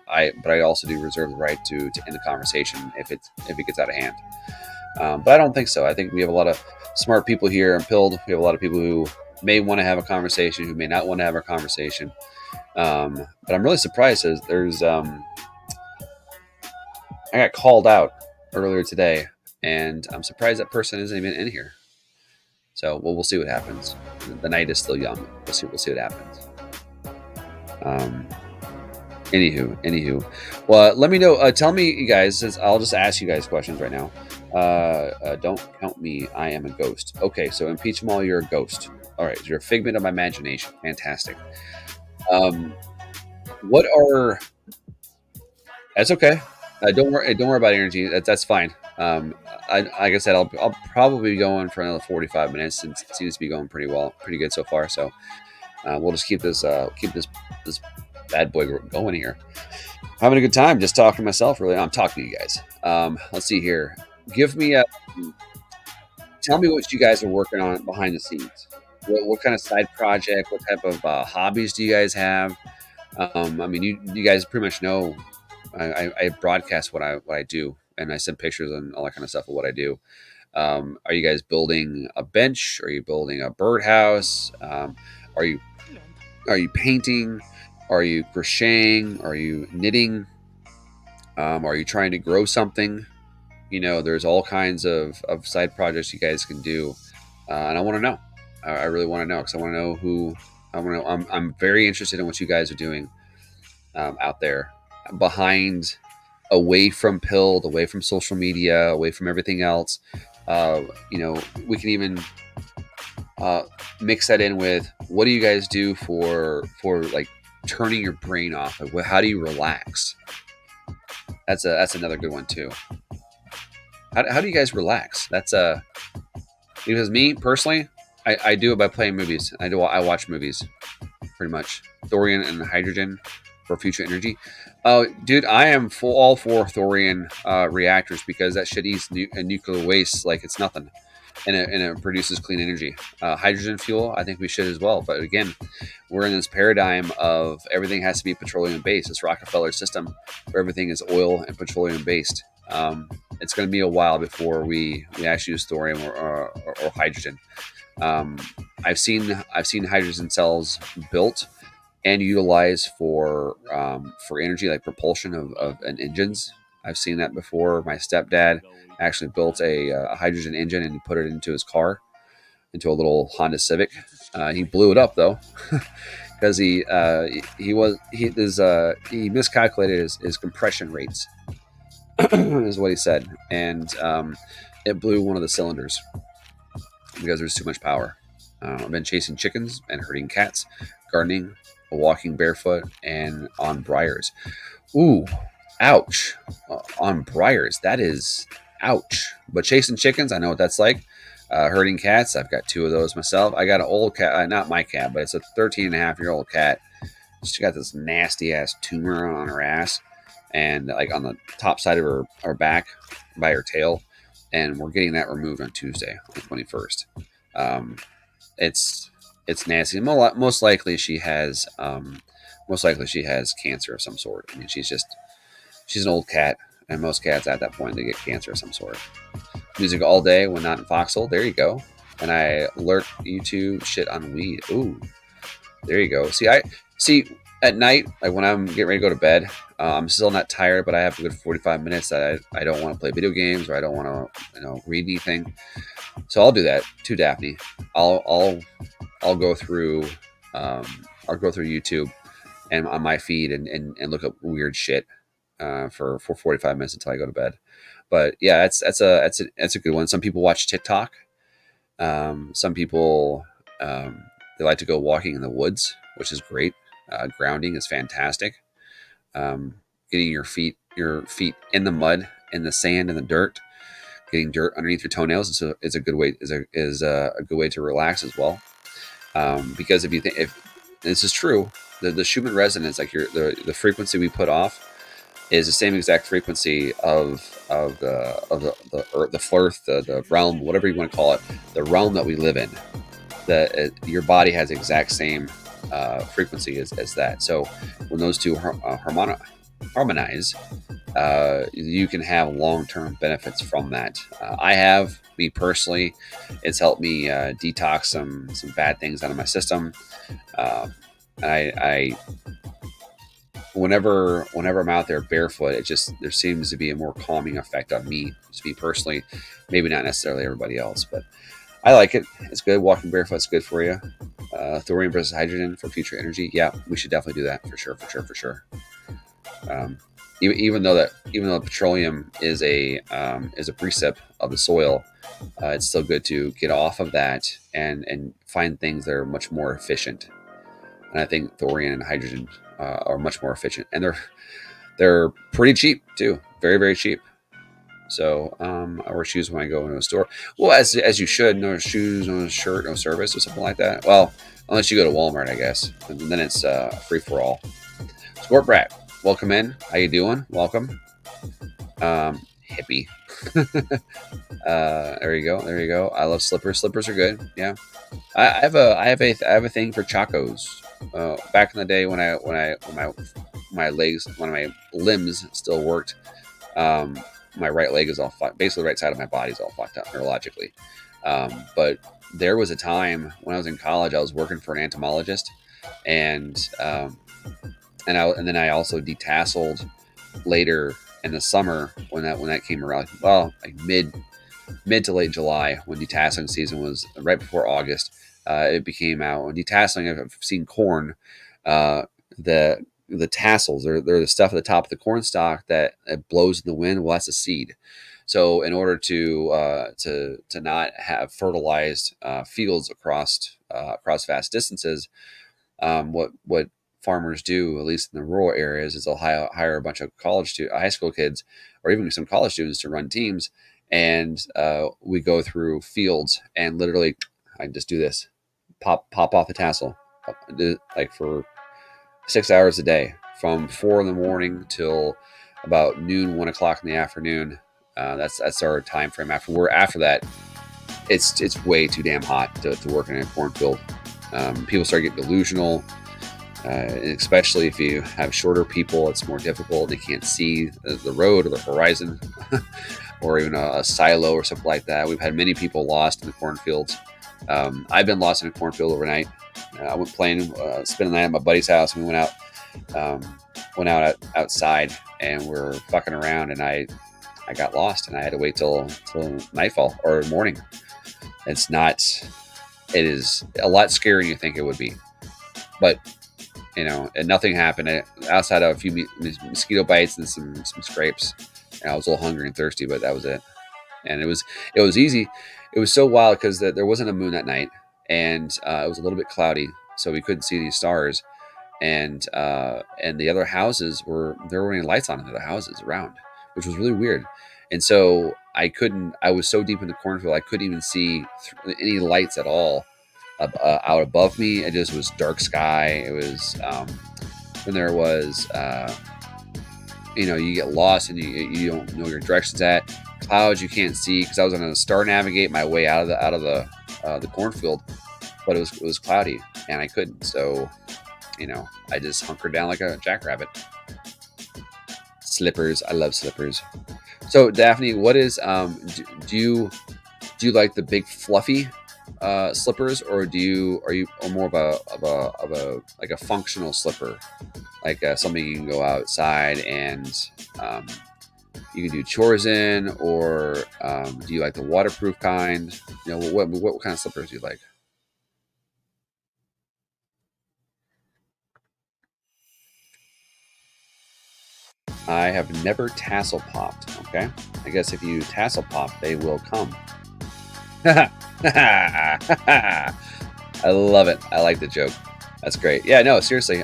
S1: I also do reserve the right to end the conversation if it gets out of hand. But I don't think so. I think we have a lot of smart people here on Pilled. We have a lot of people who may want to have a conversation, who may not want to have a conversation. But I'm really surprised. I got called out earlier today, and I'm surprised that person isn't even in here. So we'll see what happens. The night is still young. We'll see what happens. Anywho. Well, let me know. Tell me, you guys. I'll just ask you guys questions right now. Don't count me. I am a ghost. Okay, so impeach them all. You're a ghost. All right, you're a figment of my imagination. Fantastic. What are? That's okay. Don't worry about energy. That's fine. Like I said, I'll probably be going for another 45 minutes, since it seems to be going pretty good so far. So we'll just keep this bad boy going here. Having a good time, just talking to myself. Really, I'm talking to you guys. Let's see here. Tell me what you guys are working on behind the scenes. What kind of side project? What type of hobbies do you guys have? I mean, you guys pretty much know. I broadcast what I do, and I send pictures and all that kind of stuff of what I do. Are you guys building a bench? Are you building a birdhouse? Are you painting? Are you crocheting? Are you knitting? Are you trying to grow something? There's all kinds of side projects you guys can do, and I want to know. I really want to know, because I want to know who. I want to know. I'm very interested in what you guys are doing out there, behind, away from Pilled, away from social media, away from everything else. We can even mix that in with, what do you guys do for like turning your brain off? Like, how do you relax? That's another good one too. How do you guys relax? Because me personally, I do it by playing movies. I watch movies, pretty much. Thorium and hydrogen for future energy. Oh, dude, I am all for thorium reactors, because that shit eats nuclear waste like it's nothing, and it produces clean energy. Hydrogen fuel, I think we should as well. But again, we're in this paradigm of everything has to be petroleum based. This Rockefeller system where everything is oil and petroleum based. It's going to be a while before we actually use thorium or hydrogen. I've seen hydrogen cells built and utilized for energy, like propulsion of engines. I've seen that before. My stepdad actually built a hydrogen engine and put it into his car, into a little Honda Civic. He blew it up though, because he miscalculated his compression rates, is what he said, and it blew one of the cylinders because there's too much power. I've been chasing chickens and herding cats, gardening, walking barefoot, and on briars. Ooh, ouch. On briars, that is ouch. But chasing chickens, I know what that's like. Herding cats, I've got 2 of those myself. I got an old cat, not my cat, but it's a 13-and-a-half-year-old cat. She got this nasty ass tumor on her ass, and like on the top side of her back by her tail, and we're getting that removed on Tuesday, on the 21st. It's nasty. Most likely she has cancer of some sort. I mean, she's an old cat, and most cats at that point, they get cancer of some sort. Music all day when not in foxhole. There you go. And I lurk YouTube shit on weed. Ooh, there you go. See at night, like when I'm getting ready to go to bed, I'm still not tired, but I have a good 45 minutes that I don't want to play video games, or I don't want to read anything. So I'll do that to Daphne. I'll go through YouTube and on my feed and look up weird shit for 45 minutes until I go to bed. But yeah, that's a good one. Some people watch TikTok. Some people they like to go walking in the woods, which is great. Grounding is fantastic. Getting your feet in the mud, in the sand, in the dirt, getting dirt underneath your toenails is a good way a good way to relax as well. Because if this is true, the Schumann resonance, like the frequency we put off, is the same exact frequency of the flirth, the realm, whatever you want to call it, the realm that we live in. Your body has the exact same frequency as that. So when those two harmonize, you can have long-term benefits from that. Me personally, it's helped me detox some bad things out of my system. Uh, and I whenever I'm out there barefoot, there seems to be a more calming effect on me, just me personally. Maybe not necessarily everybody else, but I like it. It's good. Walking barefoot is good for you. Thorium versus hydrogen for future energy. Yeah, we should definitely do that for sure, for sure, for sure. Um, even though petroleum is a precip of the soil, it's still good to get off of that and find things that are much more efficient. And I think thorium and hydrogen are much more efficient, and they're pretty cheap too, very very cheap. So I wear shoes when I go into a store. Well, as you should. No shoes, no shirt, no service, or something like that. Well, unless you go to Walmart, I guess, and then it's free for all. Sport Brat, welcome in. How you doing? Welcome. Hippie. There you go. There you go. I love slippers. Slippers are good. Yeah. I have a thing for Chacos. Back in the day when my legs, when my limbs still worked, my right leg is all basically the right side of my body is all fucked up neurologically. But there was a time when I was in college, I was working for an entomologist, and and then I also detasseled later in the summer when that came around. Well, like mid to late July, when detasseling season was right before August. It became out when detasseling. I've seen corn. The tassels, they're the stuff at the top of the corn stalk that it blows in the wind. Well, that's a seed. So in order to not have fertilized fields across vast distances, what farmers do, at least in the rural areas, is they'll hire a bunch of high school kids, or even some college students to run teams, and we go through fields and literally, I just do this, pop off the tassel, like for 6 hours a day, from 4 in the morning till about noon, 1 o'clock in the afternoon. That's our time frame. After that, it's way too damn hot to work in a cornfield. People start getting delusional. Especially if you have shorter people, it's more difficult. They can't see the road or the horizon, or even a silo or something like that. We've had many people lost in the cornfields. I've been lost in a cornfield overnight. I went playing, spending the night at my buddy's house, and we went out outside, and we're fucking around, and I got lost, and I had to wait till nightfall or morning. It is a lot scarier than you think it would be, but and nothing happened outside of a few mosquito bites and some scrapes. And I was a little hungry and thirsty, but that was it. And it was easy. It was so wild because there wasn't a moon that night, and it was a little bit cloudy, so we couldn't see these stars. And the other houses there weren't any lights on in the other houses around, which was really weird. And so I was so deep in the cornfield, I couldn't even see any lights at all out above me. It just was dark sky. It was when there was you get lost and you don't know your directions at. Clouds you can't see, because I was going to star navigate my way out of the cornfield, but it was cloudy and I couldn't. So I just hunkered down like a jackrabbit. Slippers, I love slippers. So Daphne, what is do you like the big fluffy slippers, or are you more of a like a functional slipper, like something you can go outside and you can do chores in, or do you like the waterproof kind? What kind of slippers do you like? I have never tassel popped. Okay, I guess if you tassel pop, they will come. I love it. I like the joke. That's great. Yeah, no, seriously.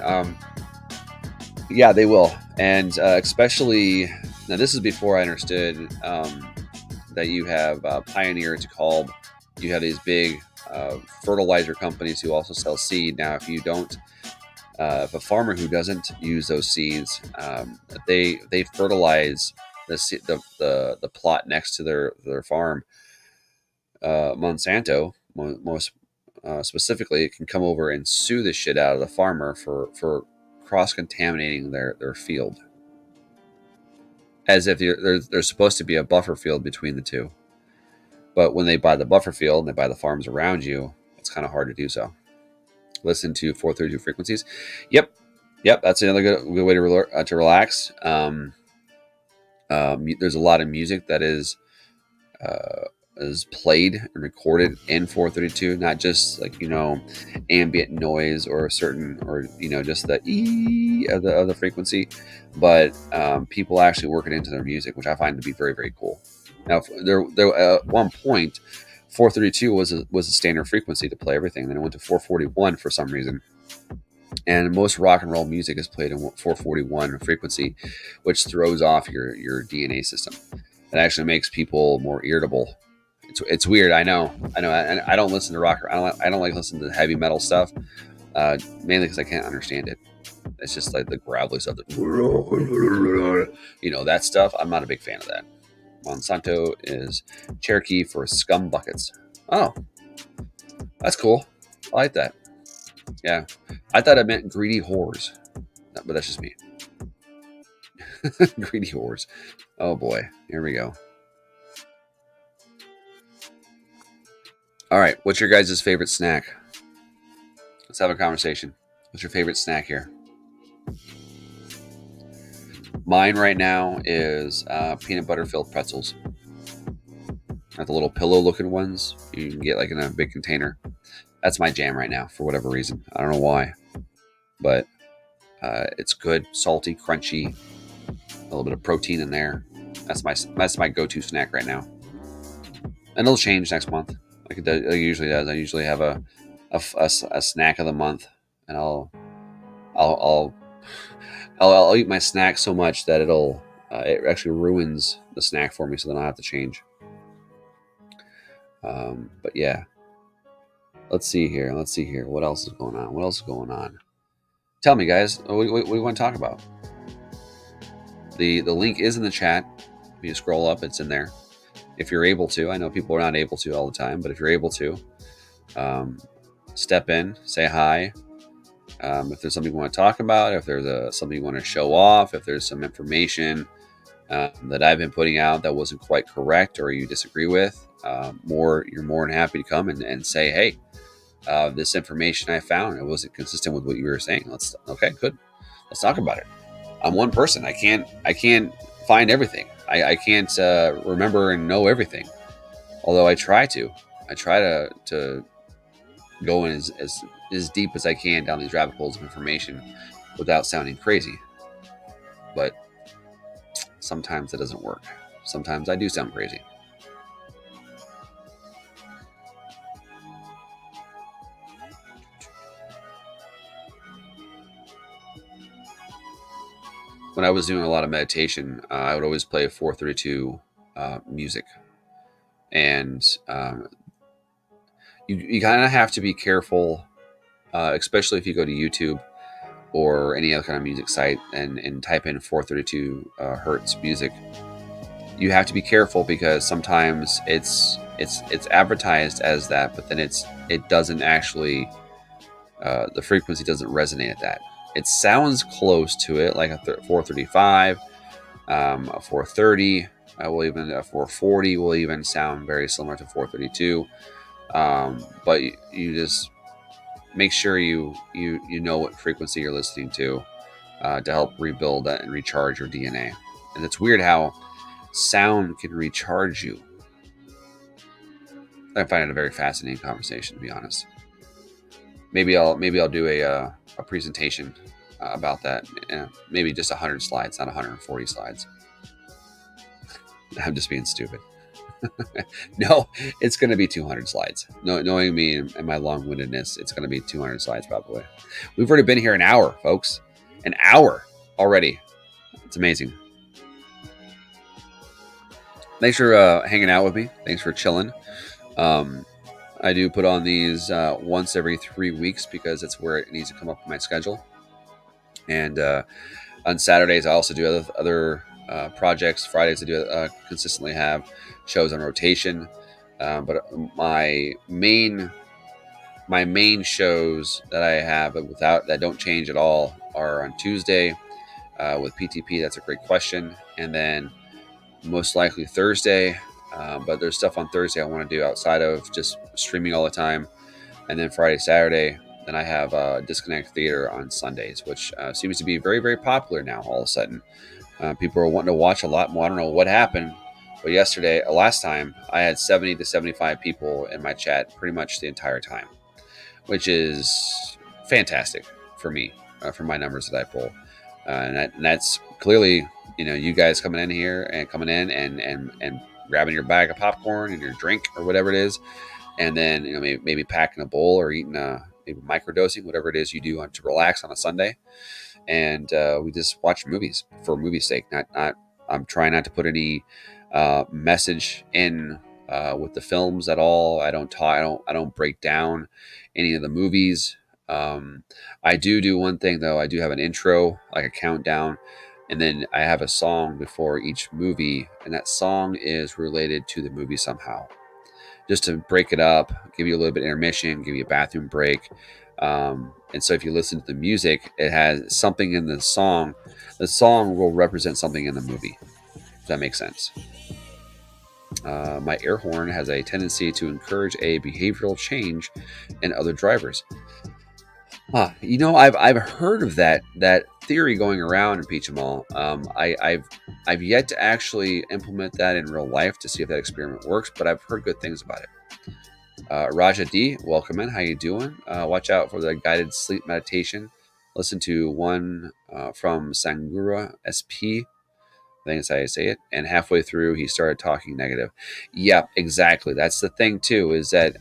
S1: Yeah, they will, and especially now. This is before I understood that you have Pioneer to Culb. You have these big fertilizer companies who also sell seed. Now, if you don't, if a farmer who doesn't use those seeds, they fertilize the plot next to their farm. Monsanto, most specifically, can come over and sue the shit out of the farmer for cross contaminating their field, as if there's supposed to be a buffer field between the two. But when they buy the buffer field and they buy the farms around you, it's kind of hard to do so. Listen to 432 frequencies. Yep, yep. That's another good way to relax. There's a lot of music that is played and recorded in 432, not just like ambient noise or a certain or just the e of the frequency, but people actually work it into their music, which I find to be very, very cool. Now, there at one point, 432 was a standard frequency to play everything. Then it went to 441 for some reason, and most rock and roll music is played in 441 frequency, which throws off your DNA system. It actually makes people more irritable. It's weird. I know. And I don't listen to rock. I don't like listening to heavy metal stuff, mainly because I can't understand it. It's just like the gravelly stuff, that stuff. I'm not a big fan of that. Monsanto is Cherokee for scum buckets. Oh, that's cool. I like that. Yeah, I thought it meant greedy whores, but that's just me. Greedy whores. Oh boy, here we go. All right, what's your guys' favorite snack? Let's have a conversation. What's your favorite snack here? Mine right now is peanut butter filled pretzels. Not the little pillow looking ones you can get like in a big container. That's my jam right now for whatever reason. I don't know why, but it's good, salty, crunchy, a little bit of protein in there. That's my go-to snack right now, and it'll change next month. Like it usually does. I usually have a snack of the month, and I'll eat my snack so much that it actually ruins the snack for me, so then I have to change. But yeah, let's see here. What else is going on? Tell me, guys. What do you want to talk about? The link is in the chat. If you scroll up, it's in there. If you're able to, I know people are not able to all the time, but if you're able to, step in, say hi. If there's something you want to talk about, if there's something you want to show off, if there's some information that I've been putting out that wasn't quite correct or you disagree with, you're more than happy to come and say, hey, this information I found, it wasn't consistent with what you were saying. Okay, good. Let's talk about it. I'm one person. I can't find everything. I can't remember and know everything. Although I try to. I try to go in as deep as I can down these rabbit holes of information without sounding crazy. But sometimes it doesn't work. Sometimes I do sound crazy. When I was doing a lot of meditation, I would always play 432 music. And you kind of have to be careful, especially if you go to YouTube or any other kind of music site and type in 432 hertz music. You have to be careful because sometimes it's advertised as that, but then it doesn't actually the frequency doesn't resonate at that. It sounds close to it, like a 435, a 430. Even a 440 will even sound very similar to 432. But you just make sure you know what frequency you're listening to help rebuild that and recharge your DNA. And it's weird how sound can recharge you. I find it a very fascinating conversation, to be honest. Maybe I'll do a presentation about that. Maybe just 100 slides, not 140 slides. I'm just being stupid. No, it's going to be 200 slides. No, knowing me and my long-windedness, it's going to be 200 slides probably. We've already been here an hour, folks. An hour already. It's amazing. Thanks for hanging out with me. Thanks for chilling. I do put on these once every 3 weeks because it's where it needs to come up in my schedule. And on Saturdays, I also do other projects. Fridays, I do consistently have shows on rotation. But my main shows that I have that don't change at all are on Tuesday with PTP. That's a great question. And then most likely Thursday. But there's stuff on Thursday I want to do outside of just streaming all the time. And then Friday, Saturday, then I have Disconnect Theater on Sundays, which seems to be very, very popular now all of a sudden. People are wanting to watch a lot more. I don't know what happened, but last time, I had 70 to 75 people in my chat pretty much the entire time, which is fantastic for me, for my numbers that I pull. And that's clearly, you guys coming in here and and grabbing your bag of popcorn and your drink or whatever it is, and then maybe packing a bowl or eating maybe microdosing, whatever it is you do to relax on a Sunday, and we just watch movies for movie's sake. Not I'm trying not to put any message in with the films at all. I don't break down any of the movies. I do one thing though. I do have an intro, like a countdown, and then I have a song before each movie, and that song is related to the movie somehow, just to break it up, give you a little bit of intermission, give you a bathroom break. And so if you listen to the music, it has something in the song. The song will represent something in the movie. Does that make sense? My air horn has a tendency to encourage a behavioral change in other drivers. I've heard of that theory going around in Peachamal. I've yet to actually implement that in real life to see if that experiment works, but I've heard good things about it. Raja D, welcome in. How you doing? Watch out for the guided sleep meditation. Listen to one from Sangura SP. I think that's how you say it. And halfway through, he started talking negative. Yeah, exactly. That's the thing too, is that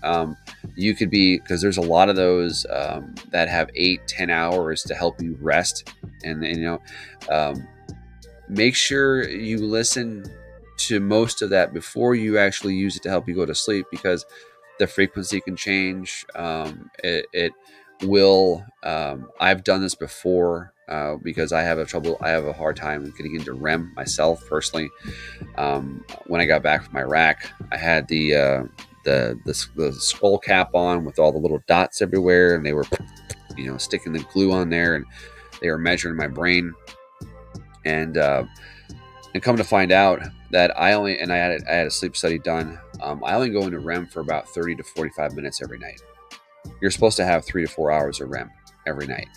S1: you could be, because there's a lot of those that have 8-10 hours to help you rest, and make sure you listen to most of that before you actually use it to help you go to sleep, because the frequency can change. It will. I've done this before because I have a hard time getting into REM myself personally. When I got back from Iraq, I had the skull cap on with all the little dots everywhere, and they were sticking the glue on there, and they were measuring my brain, and come to find out that I had a sleep study done. I only go into REM for about 30 to 45 minutes every night. You're supposed to have 3 to 4 hours of REM every night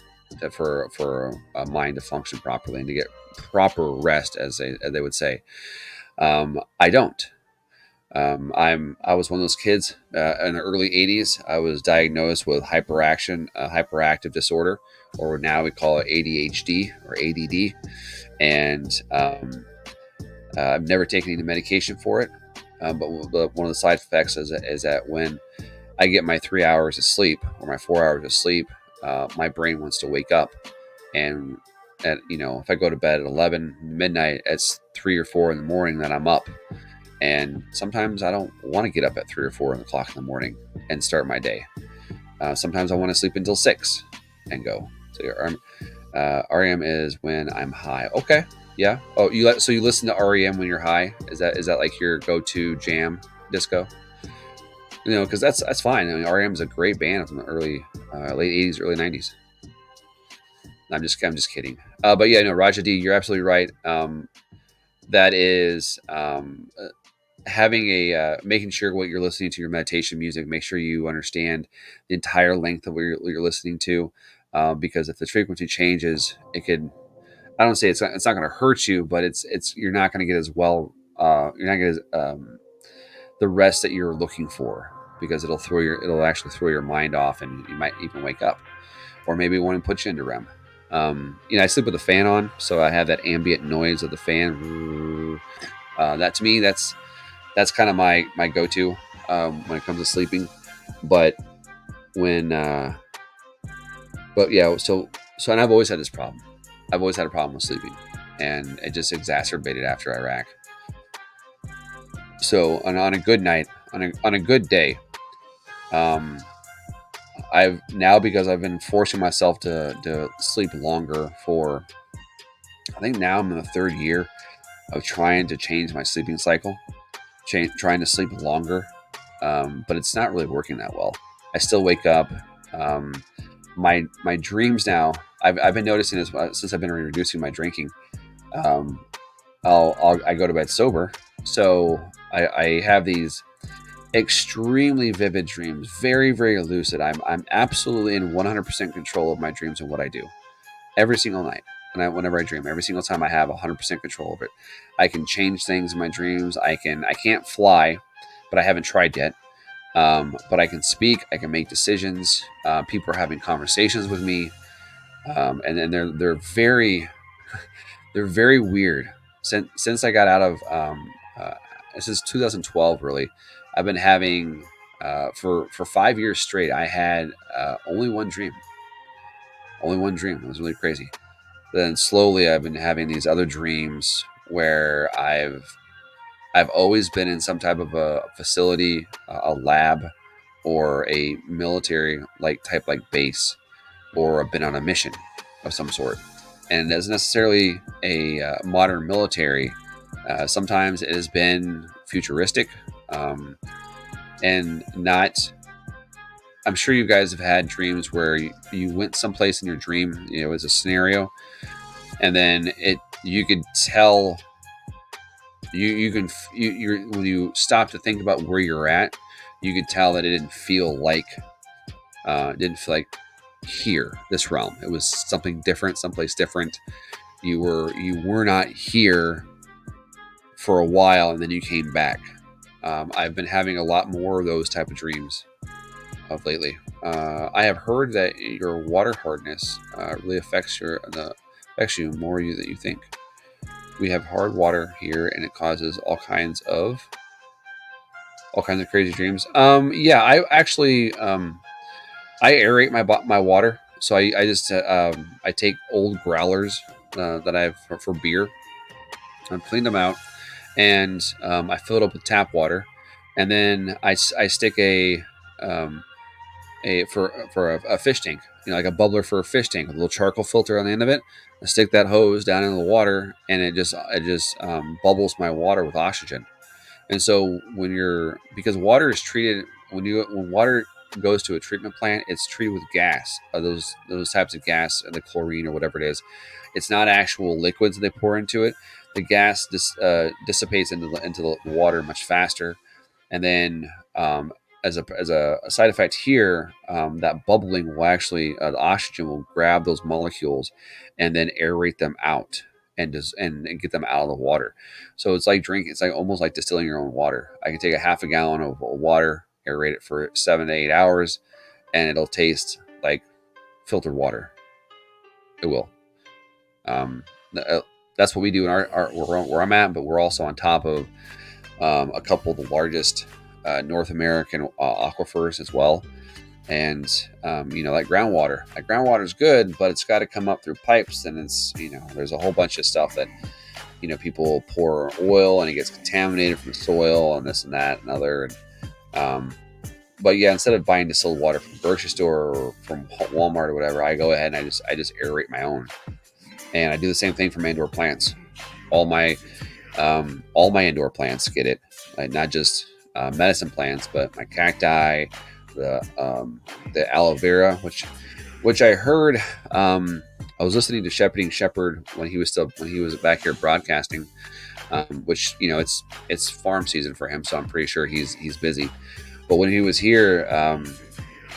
S1: for a mind to function properly and to get proper rest, as they would say. I don't. I was one of those kids in the early 80s. I was diagnosed with hyperactive disorder, or now we call it ADHD or ADD, and I've never taken any medication for it. But one of the side effects is that when I get my 3 hours of sleep or my 4 hours of sleep, my brain wants to wake up. And if I go to bed at 11 midnight, it's 3 or 4 in the morning that I'm up. And sometimes I don't want to get up at 3 or 4 o'clock in the morning and start my day. Sometimes I want to sleep until 6 and go. So your REM is when I'm high. Okay. Yeah. Oh, you listen to REM when you're high? Is that like your go-to jam disco? Because that's fine. I mean, REM is a great band from the late 80s, early 90s. I'm just kidding. But yeah, no, Raja D, you're absolutely right. That is having making sure what you're listening to, your meditation music, make sure you understand the entire length of what you're listening to, because if the frequency changes, it could. I don't say it's not going to hurt you, but you're not going to get as well. You're not going to get the rest that you're looking for, because it'll actually throw your mind off, and you might even wake up, or maybe want to put you into REM. I sleep with the fan on, so I have that ambient noise of the fan. That to me, that's kind of my go-to when it comes to sleeping. But when but yeah, so and I've always had this problem. I've always had a problem with sleeping, and it just exacerbated after Iraq. So on a good night, on a good day, um, I've now, because I've been forcing myself to sleep longer for, I think now I'm in the third year of trying to change my sleeping cycle, trying to sleep longer, but it's not really working that well. I still wake up. Um, my dreams now. I've been noticing this since I've been reducing my drinking. Um, I go to bed sober, so I have these extremely vivid dreams, very very lucid. I'm absolutely in 100% control of my dreams and what I do every single night. And whenever I dream, every single time I have 100% control of it. I can change things in my dreams. I can't fly, but I haven't tried yet. But I can speak. I can make decisions. People are having conversations with me, and they're very they're very weird. Since I got out of since 2012, really, I've been having for 5 years straight. I had only one dream. Only one dream. It was really crazy. Then slowly, I've been having these other dreams where I've always been in some type of a facility, a lab, or a military like base, or I've been on a mission of some sort. And it isn't necessarily a modern military. Sometimes it has been futuristic, and not. I'm sure you guys have had dreams where you went someplace in your dream. It was a scenario, and then you could tell you can you when you stop to think about where you're at, you could tell that it didn't feel like here, this realm. It was something different, someplace different. You were not here for a while, and then you came back. I've been having a lot more of those type of dreams of lately. I have heard that your water hardness really affects you more than you think. We have hard water here, and it causes all kinds of crazy dreams. Yeah, I actually I aerate my water, so I just I take old growlers that I have for beer. I clean them out, and I fill it up with tap water, and then I stick um, a fish tank, like a bubbler for a fish tank, with a little charcoal filter on the end of it. I stick that hose down into the water, and it just bubbles my water with oxygen. And so because water is treated, when water goes to a treatment plant, it's treated with gas, those types of gas, the chlorine or whatever it is. It's not actual liquids that they pour into it. The gas dissipates into the water much faster, and then as a side effect here, that bubbling will actually the oxygen will grab those molecules and then aerate them out, and get them out of the water. So it's like drinking. It's like almost like distilling your own water. I can take a half a gallon of water, aerate it for 7 to 8 hours, and it'll taste like filtered water. It will. Um, that's what we do in our where I'm at, but we're also on top of a couple of the largest North American aquifers as well. And like groundwater. Like groundwater is good, but it's got to come up through pipes, and it's there's a whole bunch of stuff that people pour oil, and it gets contaminated from the soil, and this and that and other. But yeah, instead of buying distilled water from the grocery store or from Walmart or whatever, I go ahead and I just aerate my own, and I do the same thing for my indoor plants. All my indoor plants get it, not just medicine plants, but my cacti, the aloe vera, which I heard. I was listening to Shepherding Shepherd when he was back here broadcasting, which it's farm season for him, so I'm pretty sure he's busy. But when he was here,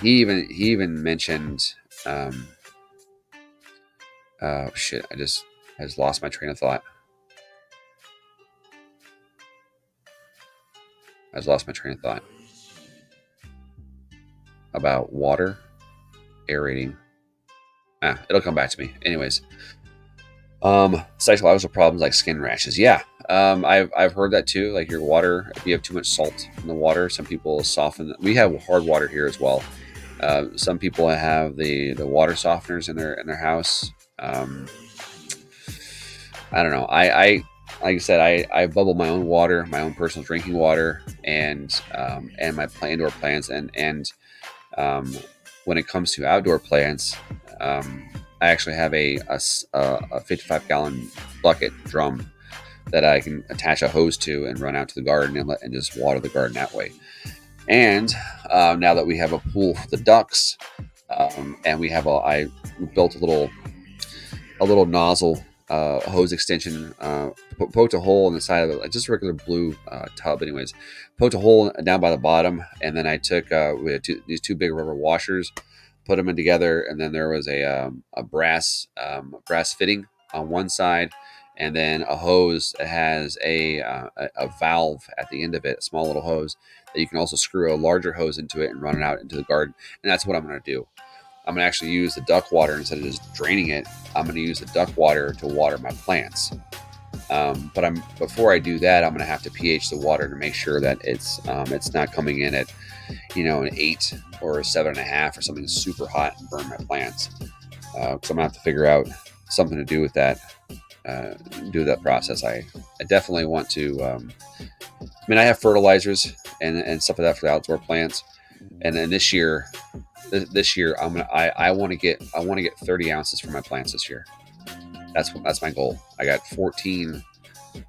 S1: he even mentioned, shit, I just lost my train of thought. About water, aerating, It'll come back to me. Anyways, psychological problems like skin rashes. Yeah, I've heard that too. Like your water, if you have too much salt in the water, some people soften. We have hard water here as well. Some people have the water softeners in their house. I don't know. Like I said, I bubble my own water, my own personal drinking water, and my indoor plants, and when it comes to outdoor plants, I actually have a 55-gallon bucket drum that I can attach a hose to and run out to the garden and just water the garden that way. And now that we have a pool for the ducks, and I built a little nozzle hose extension, poked a hole in the side of it, just a regular blue tub. Anyways, poked a hole down by the bottom, and then I took we had these two big rubber washers, put them in together, and then there was a brass fitting on one side, and then a hose that has a valve at the end of it, a small little hose that you can also screw a larger hose into it and run it out into the garden. And that's what I'm going to do. I'm going to actually use the duck water instead of just draining it. I'm going to use the duck water to water my plants. But before I do that, I'm going to have to pH the water to make sure that it's not coming in at an 8 or a 7.5 or something super hot and burn my plants. So I'm going to have to figure out something to do with that. Do that process. I definitely want to. I have fertilizers and stuff like that for the outdoor plants, and then this year I want to get 30 ounces for my plants this year. That's my goal. I got 14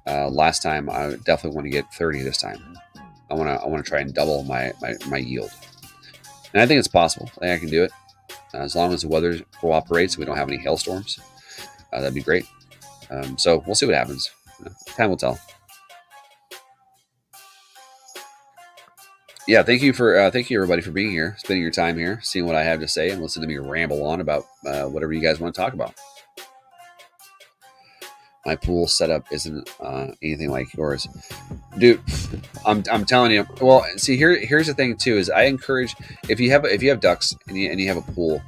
S1: last time. I definitely want to get 30 this time. I want to try and double my yield, and I think it's possible. I think I can do it as long as the weather cooperates. We don't have any hailstorms. That'd be great. So we'll see what happens. Time will tell. Yeah, thank you everybody for being here, spending your time here, seeing what I have to say, and listening to me ramble on about whatever you guys want to talk about. My pool setup isn't anything like yours, dude. I'm telling you. Well, see, here's the thing too: is I encourage if you have ducks and you have a pool,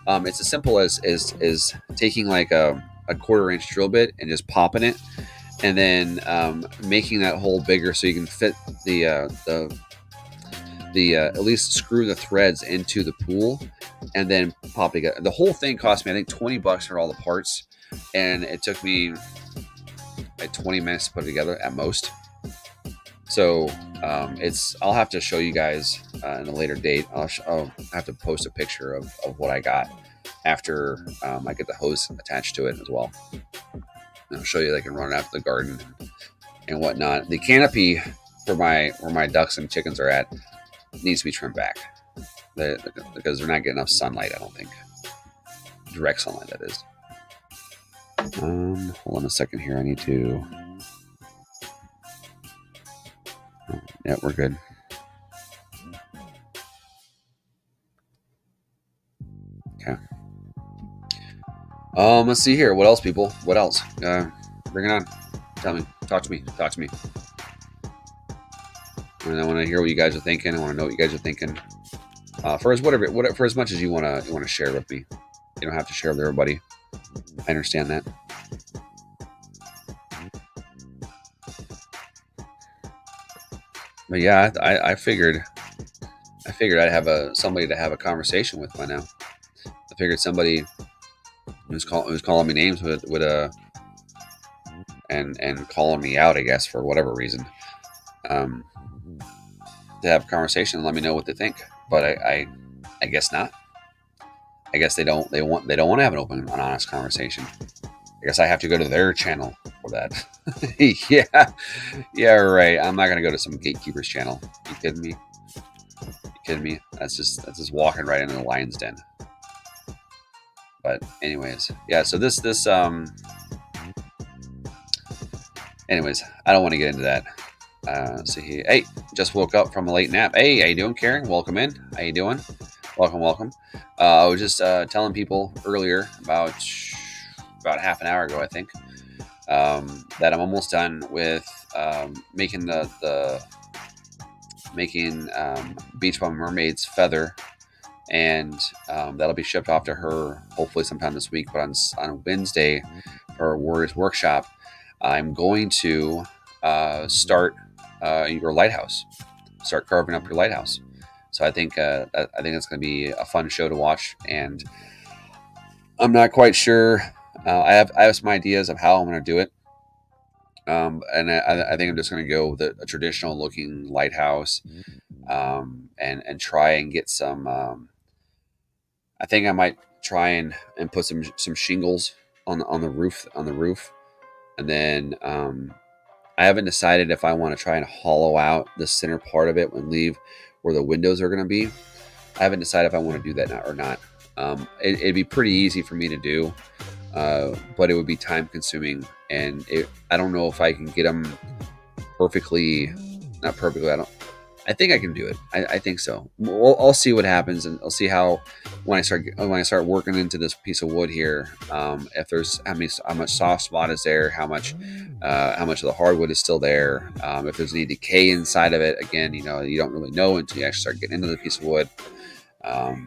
S1: it's as simple as taking like a 1/4-inch drill bit and just popping it, and then making that hole bigger so you can fit the at least screw the threads into the pool, and then pop it. The whole thing cost me, I think, $20 for all the parts, and it took me like 20 minutes to put it together at most. So I'll have to show you guys in a later date. I'll have to post a picture of what I got after I get the hose attached to it as well. And I'll show you that I can run it out to the garden and whatnot. The canopy for where my ducks and chickens are at needs to be trimmed back because they're not getting enough sunlight. I don't think direct sunlight, that is. Hold on a second here. I need to. Yeah, we're good. Okay. Let's see here. What else, people? What else? Bring it on. Tell me. Talk to me. And I want to hear what you guys are thinking. I want to know what you guys are thinking. For as much as you want to share with me. You don't have to share with everybody. I understand that. But yeah, I figured I'd have somebody to have a conversation with by now. I figured somebody who's calling me names would and calling me out, I guess, for whatever reason, to have a conversation and let me know what they think. But I guess not. I guess they don't want to have an open and honest conversation. I guess I have to go to their channel for that. Yeah, right. I'm not gonna go to some gatekeeper's channel. You kidding me? That's just walking right into the lion's den. But anyways, yeah. So this anyways, I don't want to get into that. See, hey, just woke up from a late nap. Hey, how you doing, Karen? Welcome in. How you doing? Welcome. I was just telling people earlier about half an hour ago, I think, that I'm almost done with making making Beach Bum Mermaid's feather and that'll be shipped off to her hopefully sometime this week. But on Wednesday for our Warriors Workshop, I'm going to start your lighthouse. Start carving up your lighthouse. So I think it's going to be a fun show to watch, and I'm not quite sure. I have some ideas of how I'm going to do it, and I think I'm just going to go with a traditional looking lighthouse, and try and get some. I think I might try and put some shingles on the roof, and then I haven't decided if I want to try and hollow out the center part of it and leave where the windows are going to be. I haven't decided if I want to do that or not. It'd be pretty easy for me to do, but it would be time consuming, and I don't know if I can get them perfectly. Not perfectly. I think I can do it. I think so. I'll see what happens, and I'll see how when I start working into this piece of wood here, if there's how much soft spot is there, how much of the hardwood is still there, if there's any decay inside of it. Again, you don't really know until you actually start getting into the piece of wood. But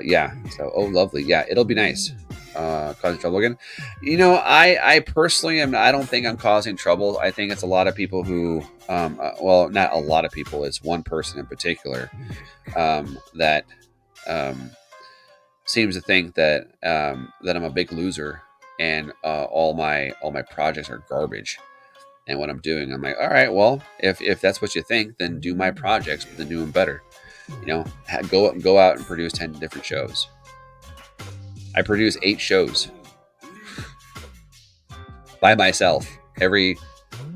S1: yeah, so lovely. Yeah, it'll be nice. Causing trouble again. I personally I don't think I'm causing trouble. I think it's a lot of people who, well, not a lot of people. It's one person in particular that seems to think that that I'm a big loser, and all my projects are garbage. And what I'm doing, I'm like, all right, well, if that's what you think, then do my projects, but then do them better. Go out and produce 10 different shows. I produce 8 shows by myself every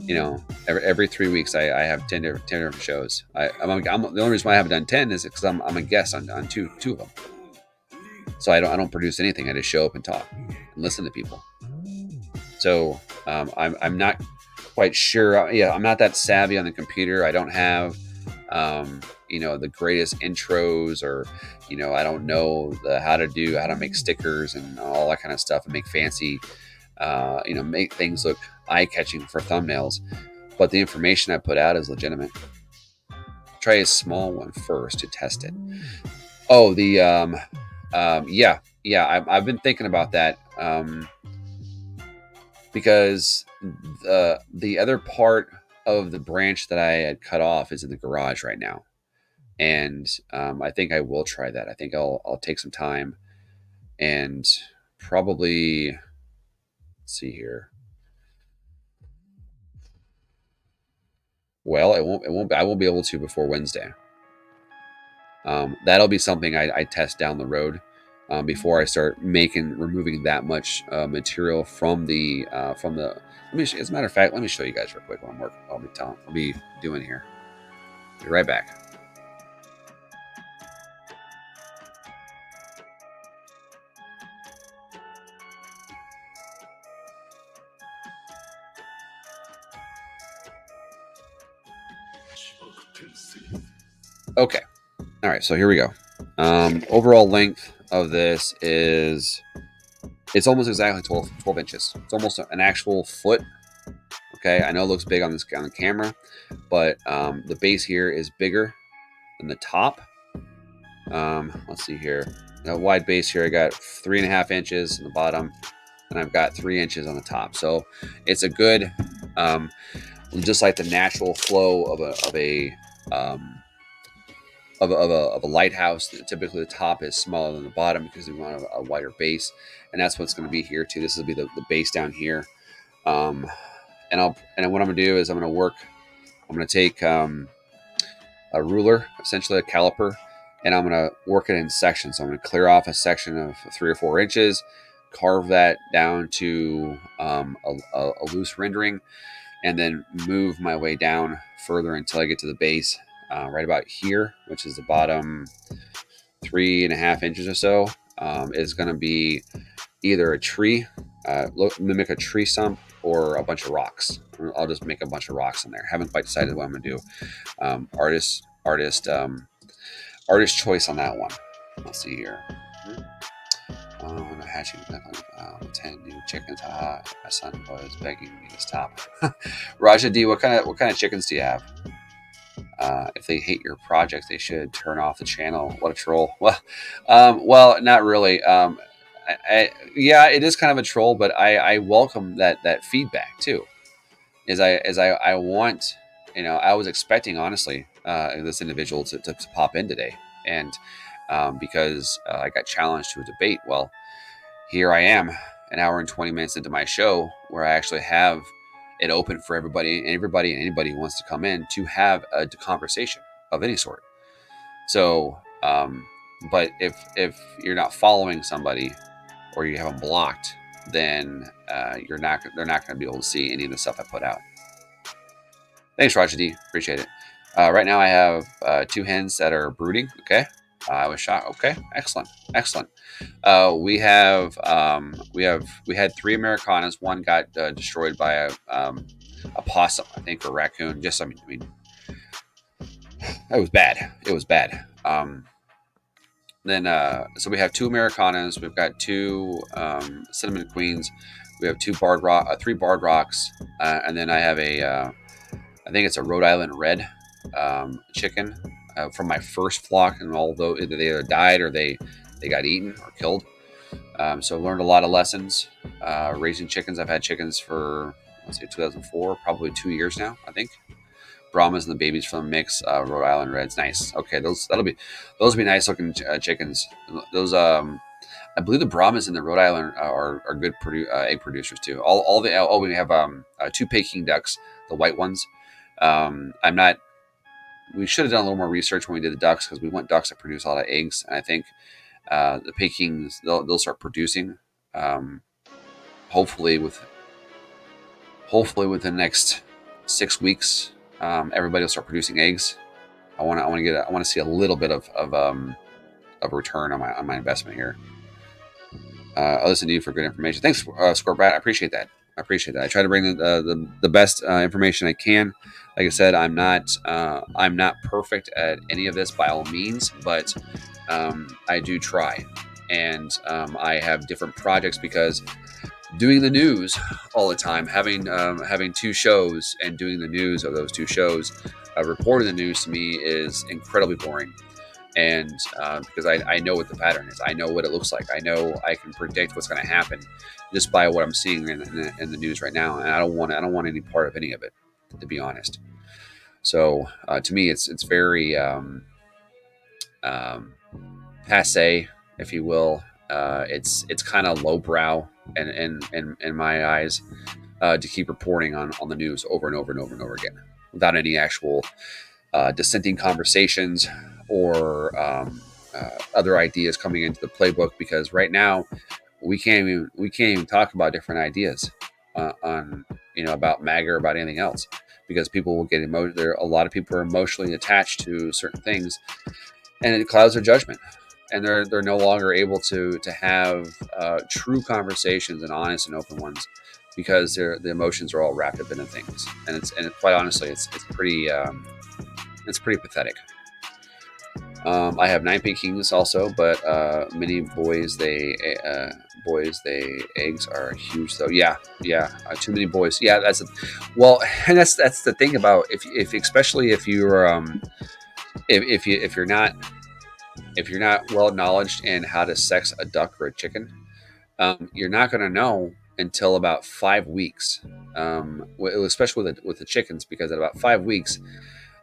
S1: 3 weeks. I have 10 different shows. The only reason why I haven't done 10 is because I'm a guest on two of them. So I don't produce anything. I just show up and talk and listen to people. So I'm not quite sure. I'm not that savvy on the computer. I don't have the greatest intros, or I don't know how to make stickers and all that kind of stuff, and make fancy make things look eye-catching for thumbnails. But the information I put out is legitimate. Try a small one first to test it. Oh, I've been thinking about that, because the other part of the branch that I had cut off is in the garage right now. And I think I will try that. I think I'll take some time and probably, let's see here. Well, I won't be able to before Wednesday. That'll be something I test down the road, before I start removing that much material from the. As a matter of fact, let me show you guys real quick what I'll be doing here. Be right back. Okay. All right. So here we go. Overall length of this it's almost exactly 12 inches. It's almost an actual foot. Okay. I know it looks big on the camera, but the base here is bigger than the top. Let's see here. The wide base here, I got 3.5 inches in the bottom, and I've got 3 inches on the top. So it's a good, just like the natural flow of a lighthouse. Typically the top is smaller than the bottom because we want a wider base, and that's what's going to be here too. This will be the base down here. And what I'm going to do is I'm going to take a ruler, essentially a caliper, and I'm going to work it in sections. So I'm going to clear off a section of 3 or 4 inches, carve that down to a loose rendering, and then move my way down further until I get to the base. Right about here, which is the bottom 3.5 inches or so, is going to be either a tree, mimic a tree stump, or a bunch of rocks. I'll just make a bunch of rocks in there. Haven't quite decided what I'm going to do. Artist choice on that one. Let's see here. Hatching 10 new chickens. My son was begging me to stop. Raja D, what kind of chickens do you have? If they hate your project, they should turn off the channel. What a troll. Well, not really. Yeah, it is kind of a troll, but I welcome that feedback too. I want, I was expecting, honestly, this individual to pop in today, and because I got challenged to a debate. Well, here I am, an hour and 20 minutes into my show, where I actually have it open for everybody and anybody who wants to come in to have a conversation of any sort. So, but if you're not following somebody or you have them blocked, then they're not going to be able to see any of the stuff I put out. Thanks, Roger D. Appreciate it. Right now I have 2 hens that are brooding. Okay. I was shocked. Okay. Excellent. We had 3 Americanas. One got destroyed by a possum, I think, or raccoon. Just, I mean, it was bad. So we have 2 Americanas. We've got 2 cinnamon queens. We have 3 barred rocks, and then I have I think it's a Rhode Island red chicken from my first flock, and although they either died or they got eaten or killed. So I learned a lot of lessons raising chickens. I've had chickens for, let's say, 2004, probably 2 years now, I think. Brahmas and the babies from the mix, Rhode Island reds. Nice. Okay, those will be nice looking chickens. Those I believe the Brahmas and the Rhode Island are good egg producers too. We have 2 Peking ducks, the white ones. We should have done a little more research when we did the ducks, because we want ducks that produce a lot of eggs. And I think the Pekings, they'll start producing, hopefully within the next 6 weeks. Everybody will start producing eggs. I want to see a little bit of a return on my investment here. I'll listen to you for good information. Thanks, Scorbat. I appreciate that. I try to bring the best information I can. Like I said, I'm not perfect at any of this by all means, but I do try, and I have different projects, because doing the news all the time, having 2 shows and doing the news of those 2 shows, reporting the news to me is incredibly boring. And because I know what the pattern is, I know what it looks like, I know I can predict what's going to happen just by what I'm seeing in the news right now, and I don't want any part of any of it, to be honest. So to me, it's very passe, if you will. It's kind of lowbrow in my eyes to keep reporting on the news over and over and over and over again without any actual dissenting conversations or other ideas coming into the playbook, because right now we can't even talk about different ideas on about MAGA or about anything else, because people will get emotional. A lot of people are emotionally attached to certain things, and it clouds their judgment, and they're no longer able to have true conversations and honest and open ones, because the emotions are all wrapped up into things, and quite honestly, it's pretty pathetic. I have 9 Pekings also, but many boys they eggs are huge though. Yeah. Too many boys. Yeah, that's the thing about if especially if you're if you're not well knowledged in how to sex a duck or a chicken, you're not going to know until about 5 weeks. Especially with the chickens, because at about 5 weeks,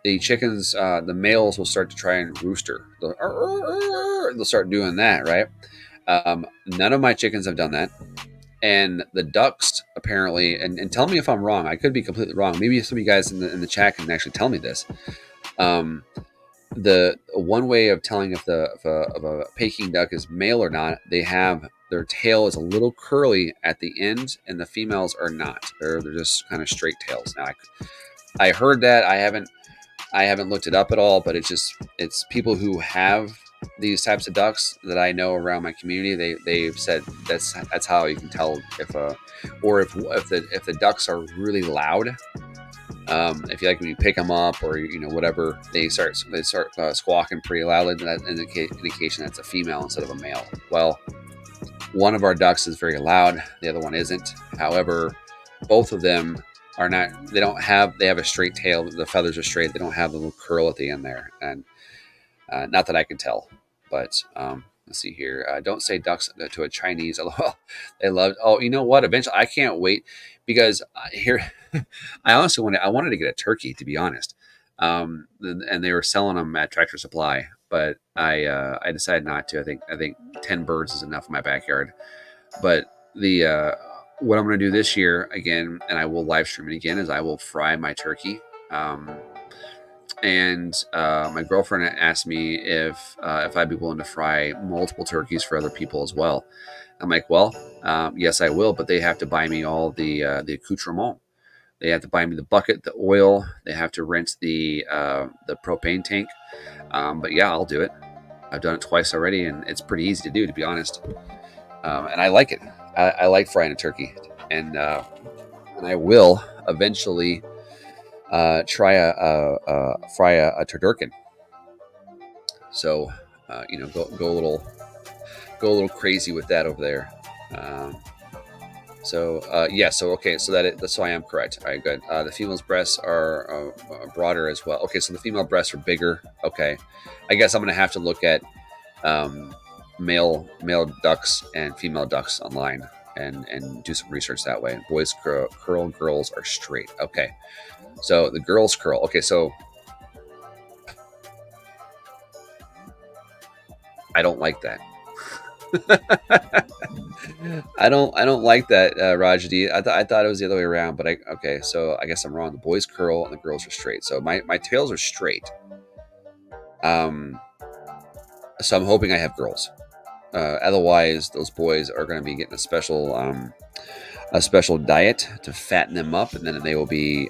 S1: the chickens, the males will start to try and rooster. They'll start doing that, right? None of my chickens have done that. And the ducks, apparently, and tell me if I'm wrong. I could be completely wrong. Maybe some of you guys in the chat can actually tell me this. The one way of telling if a Peking duck is male or not, their tail is a little curly at the end, and the females are not. They're just kind of straight tails. Now, I heard that. I haven't looked it up at all, but it's people who have these types of ducks that I know around my community. They've said that's how you can tell if the ducks are really loud. If you when you pick them up or whatever, they start squawking pretty loudly. That indication that's a female instead of a male. Well, one of our ducks is very loud, the other one isn't. However, both of them are not. They don't have. They have a straight tail. The feathers are straight. They don't have the little curl at the end there, and not that I can tell. But let's see here. Don't say ducks to a Chinese. Although they love. Oh, you know what? Eventually, I can't wait because here, I also wanted. I wanted to get a turkey, to be honest. And they were selling them at Tractor Supply, but I decided not to. I think 10 birds is enough in my backyard. But the what I'm going to do this year again, and I will live stream it again, is I will fry my turkey. And my girlfriend asked me if I'd be willing to fry multiple turkeys for other people as well. I'm like, well, yes, I will, but they have to buy me all the accoutrement. They have to buy me the bucket, the oil. They have to rent the propane tank. But yeah, I'll do it. I've done it twice already, and it's pretty easy to do, to be honest. And I like it. I like frying a turkey, and I will eventually fry a turducken. So go a little crazy with that over there. Yeah, so okay, so I am correct. All right, good. The female's breasts are broader as well. Okay, so the female breasts are bigger. Okay, I guess I'm gonna have to look at male ducks and female ducks online and do some research that way. Boys curl, girls are straight. Okay, so the girls curl. Okay, so I don't like that. I don't like that, Rajadi. I thought it was the other way around, but okay. So I guess I'm wrong. The boys curl and the girls are straight. So my tails are straight. So I'm hoping I have girls. Otherwise, those boys are going to be getting a special diet to fatten them up, and then they will be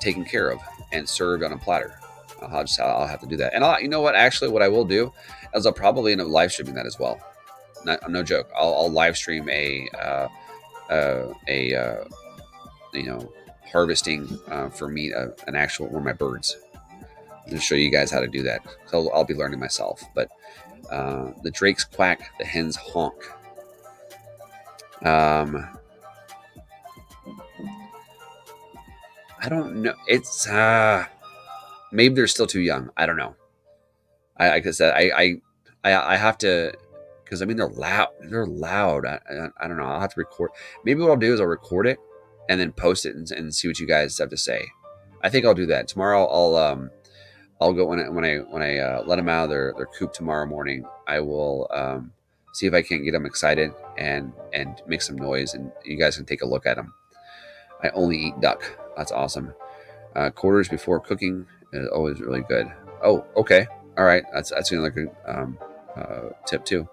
S1: taken care of and served on a platter. I'll have to do that. And you know what? Actually, what I will do is I'll probably end up live streaming that as well. No joke. I'll live stream a harvesting for meat an actual one of my birds to show you guys how to do that. So I'll be learning myself. But the drakes quack, the hens honk. I don't know. It's maybe they're still too young. I don't know. Like I said, I have to, because I mean they're loud. They're loud. I don't know. I'll have to record. Maybe what I'll do is I'll record it and then post it and see what you guys have to say. I think I'll do that tomorrow. I'll go when I let them out of their coop tomorrow morning. I will see if I can get them excited and make some noise, and you guys can take a look at them. I only eat duck. That's awesome. Quarters before cooking is always really good. Oh, okay. All right. That's another good tip too.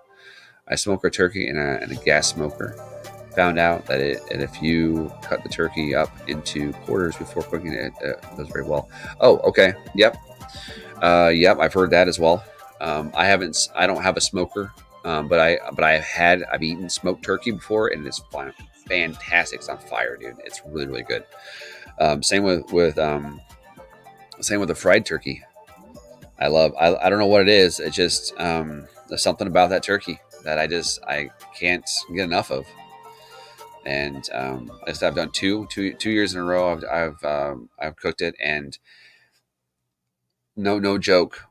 S1: I smoke a turkey in a gas smoker. Found out that if you cut the turkey up into quarters before cooking it, does very well. Oh, okay. Yep. I've heard that as well. I don't have a smoker, but I've eaten smoked turkey before, and it's fantastic. It's on fire, dude. It's really, really good. Same with the fried turkey. I don't know what it is. It just there's something about that turkey that I can't get enough of. And I've done two years in a row. I've cooked it, and no joke,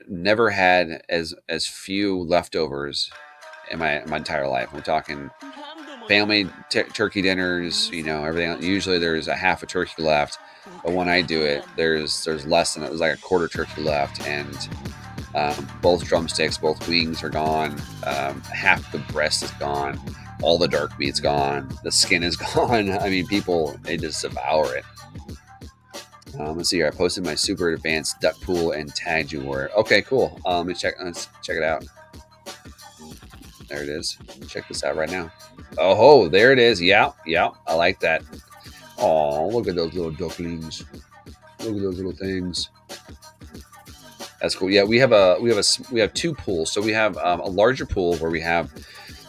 S1: never had as few leftovers in my entire life. We're talking family turkey dinners, everything. Usually there's a half a turkey left, but when I do it, there's less than it. There's like a quarter turkey left, and both drumsticks, both wings are gone. Half the breast is gone. All the dark meat's gone. The skin is gone. I mean, people, they just devour it. Let's see here. I posted my super advanced duck pool and tagged you where. Okay, cool. Let's check it out. There it is. Check this out right now. Oh, there it is. Yeah. I like that. Oh, look at those little ducklings. Look at those little things. That's cool. Yeah, we have two pools. So we have a larger pool where we have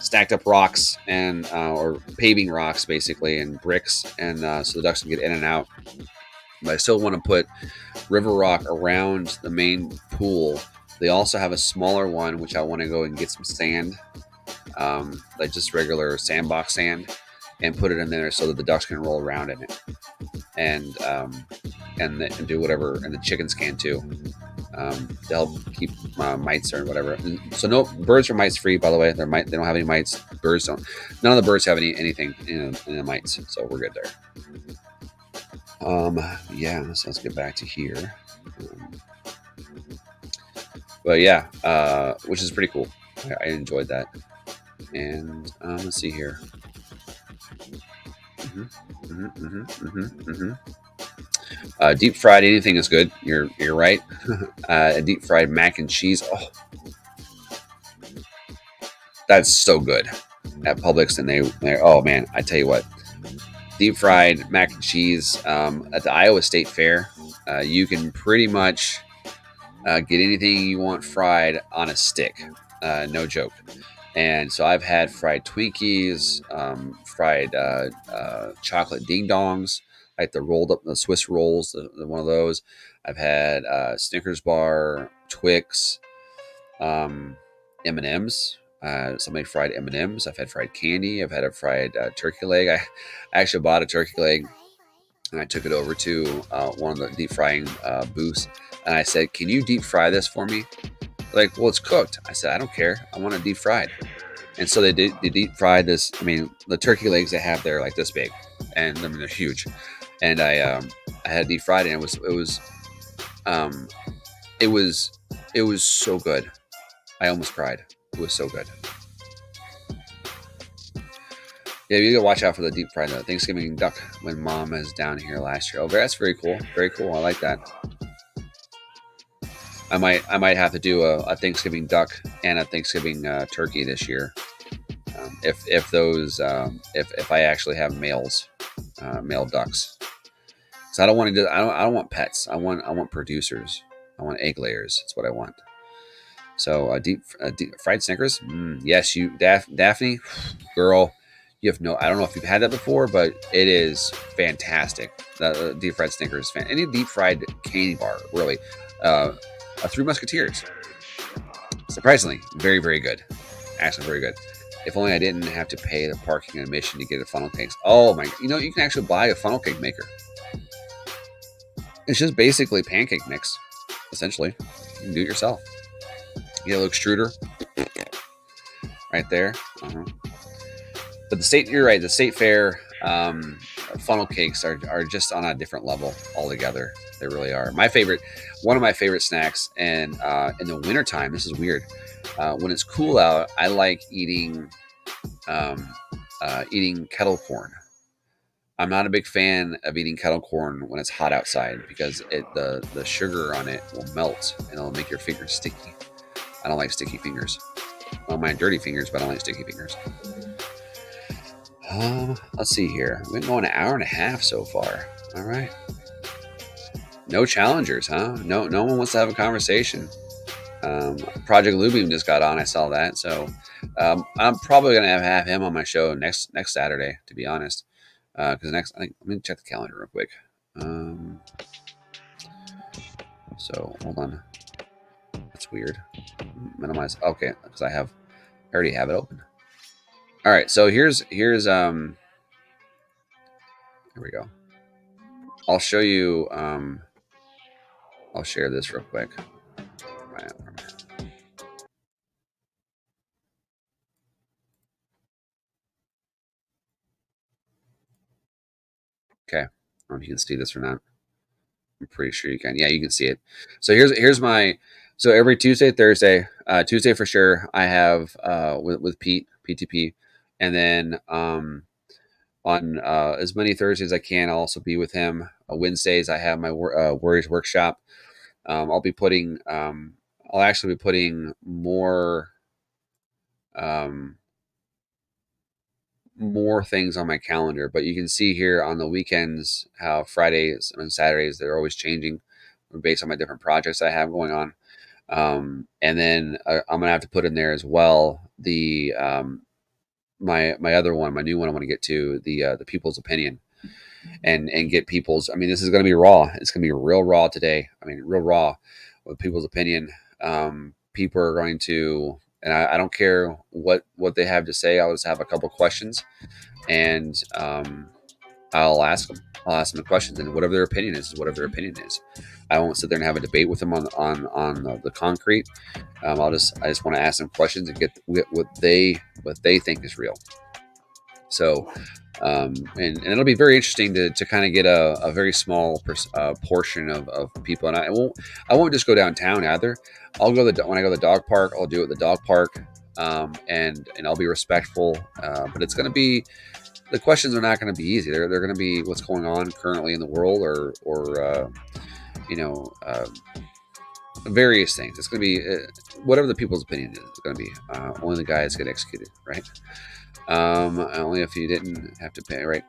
S1: stacked up rocks and or paving rocks basically, and bricks, and so the ducks can get in and out. But I still want to put river rock around the main pool. They also have a smaller one, which I want to go and get some sand, like just regular sandbox sand, and put it in there so that the ducks can roll around in it, and and do whatever, and the chickens can too, to help keep mites or whatever. And so no birds are mites free, by the way. They don't have any mites. Birds don't. None of the birds have anything in the mites, so we're good there. Yeah, so let's get back to here. But yeah, which is pretty cool. I enjoyed that. And let's see here. Deep fried anything is good. You're right. Deep fried mac and cheese. Oh, that's so good at Publix. And they oh man, I tell you what, deep fried mac and cheese at the Iowa State Fair. You can pretty much get anything you want fried on a stick. No joke. And so I've had fried Twinkies, fried chocolate ding dongs, like the rolled up, the Swiss rolls, the one of those. I've had Snickers bar, Twix, M&Ms. Somebody fried M&Ms. I've had fried candy. I've had a fried turkey leg. I actually bought a turkey leg and I took it over to one of the deep frying booths. And I said, "Can you deep fry this for me?" Like, "Well, it's cooked." I said, "I don't care. I want it deep fried." And so they deep fried this. I mean, the turkey legs they have there are like this big, and I mean they're huge. And I had deep fried, and um, it was so good. I almost cried. It was so good. Yeah, you gotta watch out for the deep fried Thanksgiving duck when Mom is down here last year. Oh, that's very cool. Very cool. I like that. I might have to do a Thanksgiving duck and a Thanksgiving turkey this year. If those if I actually have male ducks. So I don't want to do. I don't want pets. I want producers. I want egg layers. That's what I want. So deep fried Snickers. Yes, you Daphne, girl. You have no. I don't know if you've had that before, but it is fantastic. The deep fried Snickers. Any deep fried candy bar, really. Three Musketeers. Surprisingly, very, very good. Actually, very good. If only I didn't have to pay the parking and admission to get a funnel cake. Oh my! You know, you can actually buy a funnel cake maker. It's just basically pancake mix, essentially. You can do it yourself. You get a little extruder right there. But you're right. The state fair funnel cakes are just on a different level altogether. They really are. One of my favorite snacks, and in the wintertime, this is weird. When it's cool out, I like eating kettle corn. I'm not a big fan of eating kettle corn when it's hot outside because the sugar on it will melt and it'll make your fingers sticky. I don't like sticky fingers. I don't mind dirty fingers, but I don't like sticky fingers. Let's see here. We've been going an hour and a half so far. All right. No challengers, huh? No one wants to have a conversation. Project Lubeam just got on. I saw that, so I'm probably gonna have him on my show next Saturday. To be honest, because I think let me check the calendar real quick. So hold on. That's weird. Minimize. Okay, because I already have it open. All right, so here's here we go. I'll show you. I'll share this real quick. Okay, I don't know if you can see this or not. I'm pretty sure you can. Yeah, you can see it. So here's my. So every Tuesday, Thursday, Tuesday for sure, I have with Pete PTP, and then on as many Thursdays as I can, I'll also be with him. Wednesdays, I have my Warriors workshop. I'll be putting. I'll actually be putting more things on my calendar, but you can see here on the weekends how Fridays and Saturdays they're always changing based on my different projects I have going on. And then I'm gonna have to put in there as well the my other one, my new one I want to get to the people's opinion and get people's. I mean, this is gonna be raw. It's gonna be real raw today. I mean, real raw with people's opinion. People are going to and I don't care what they have to say. I'll just have a couple questions, and I'll ask them. I'll ask them the questions, and whatever their opinion is whatever their opinion is. I won't sit there and have a debate with them on the concrete. I just want to ask them questions and get what they think is real. So, and it'll be very interesting to kind of get a very small portion of people. And I won't just go downtown either. I'll go when I go to the dog park. I'll do it at the dog park, and I'll be respectful. But it's going to be the questions are not going to be easy. They're going to be what's going on currently in the world, or you know. Various things. It's going to be whatever the people's opinion is. It's going to be only the guys get executed, right? Only if you didn't have to pay, right?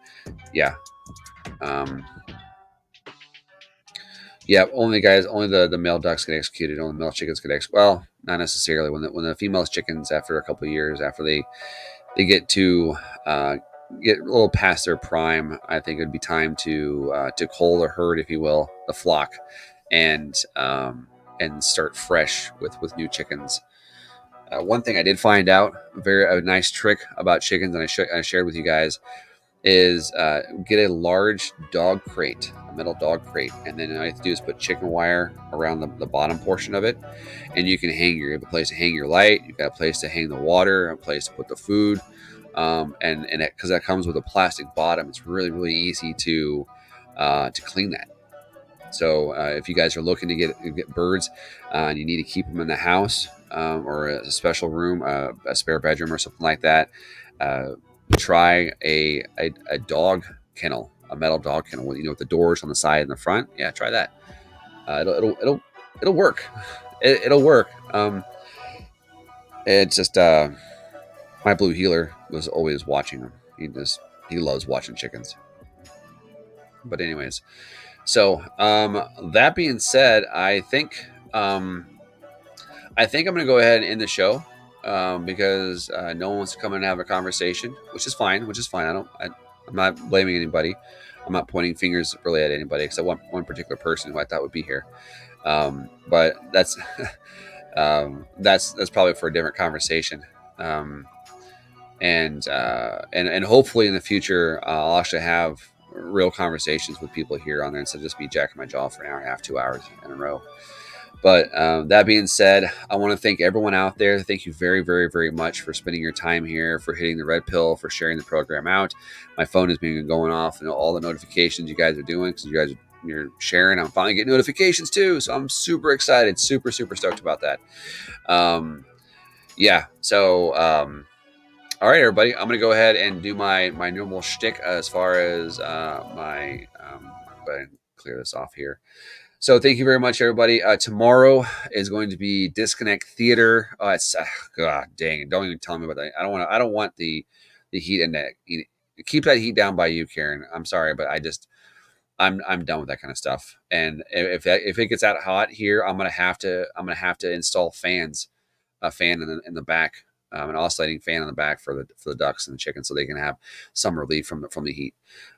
S1: Yeah. Yeah, only the male ducks get executed. Only male chickens get executed. Well, not necessarily. When the female chickens, after a couple of years, after they get to get a little past their prime, I think it would be time to cull the herd, if you will, the flock, and start fresh with new chickens. One thing I did find out, a nice trick about chickens, and I shared with you guys, is get a large dog crate, a metal dog crate, and then all you have to do is put chicken wire around the bottom portion of it, and you have a place to hang your light, you've got a place to hang the water, a place to put the food, and because that comes with a plastic bottom, it's really easy to clean that. So if you guys are looking to get birds and you need to keep them in the house or a special room, a spare bedroom or something like that, try a dog kennel, a metal dog kennel. With the doors on the side and the front. Yeah, try that. It'll work. It'll work. It's just my blue heeler was always watching them. He loves watching chickens. But anyways. So that being said, I think I'm going to go ahead and end the show because no one wants to come in and have a conversation, which is fine. I'm not blaming anybody. I'm not pointing fingers really at anybody except one particular person who I thought would be here. But that's that's probably for a different conversation. And hopefully in the future I'll actually have real conversations with people here on there instead of just be jacking my jaw for an hour and a half, 2 hours in a row. But that being said, I want to thank everyone out there. Thank you very, very, very much for spending your time here, for hitting the red pill, for sharing the program out. My phone has been going off, and all the notifications you guys are doing because you're sharing. I'm finally getting notifications too, so I'm super excited, super stoked about that. Yeah. So. All right, everybody. I'm going to go ahead and do my normal shtick as far as my. Go ahead and clear this off here. So thank you very much, everybody. Tomorrow is going to be Disconnect Theater. It's God dang it! Don't even tell me about that. I don't want the heat in that. Keep that heat down by you, Karen. I'm sorry, but I'm done with that kind of stuff. And if it gets out hot here, I'm gonna have to install fans, a fan in the back. An oscillating fan in the back for the ducks and the chickens, so they can have some relief from the heat.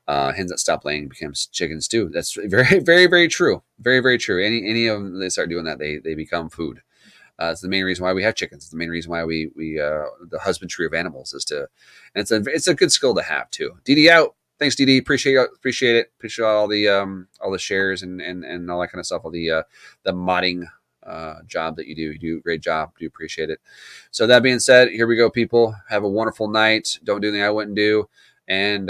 S1: Hens that stop laying becomes chickens too. That's very, very, very true. Very, very true. Any of them, they start doing that, they become food. It's the main reason why we have chickens. It's the main reason why we the husbandry of animals is to, and it's a good skill to have too. DD out. Thanks, DD. Appreciate it. Appreciate all the shares and all that kind of stuff. All the modding job that you do. You do a great job. Do appreciate it. So that being said, here we go, people. Have a wonderful night. Don't do anything I wouldn't do. And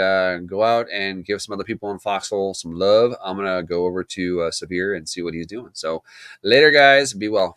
S1: go out and give some other people in Foxhole some love. I'm going to go over to Severe and see what he's doing. So later, guys. Be well.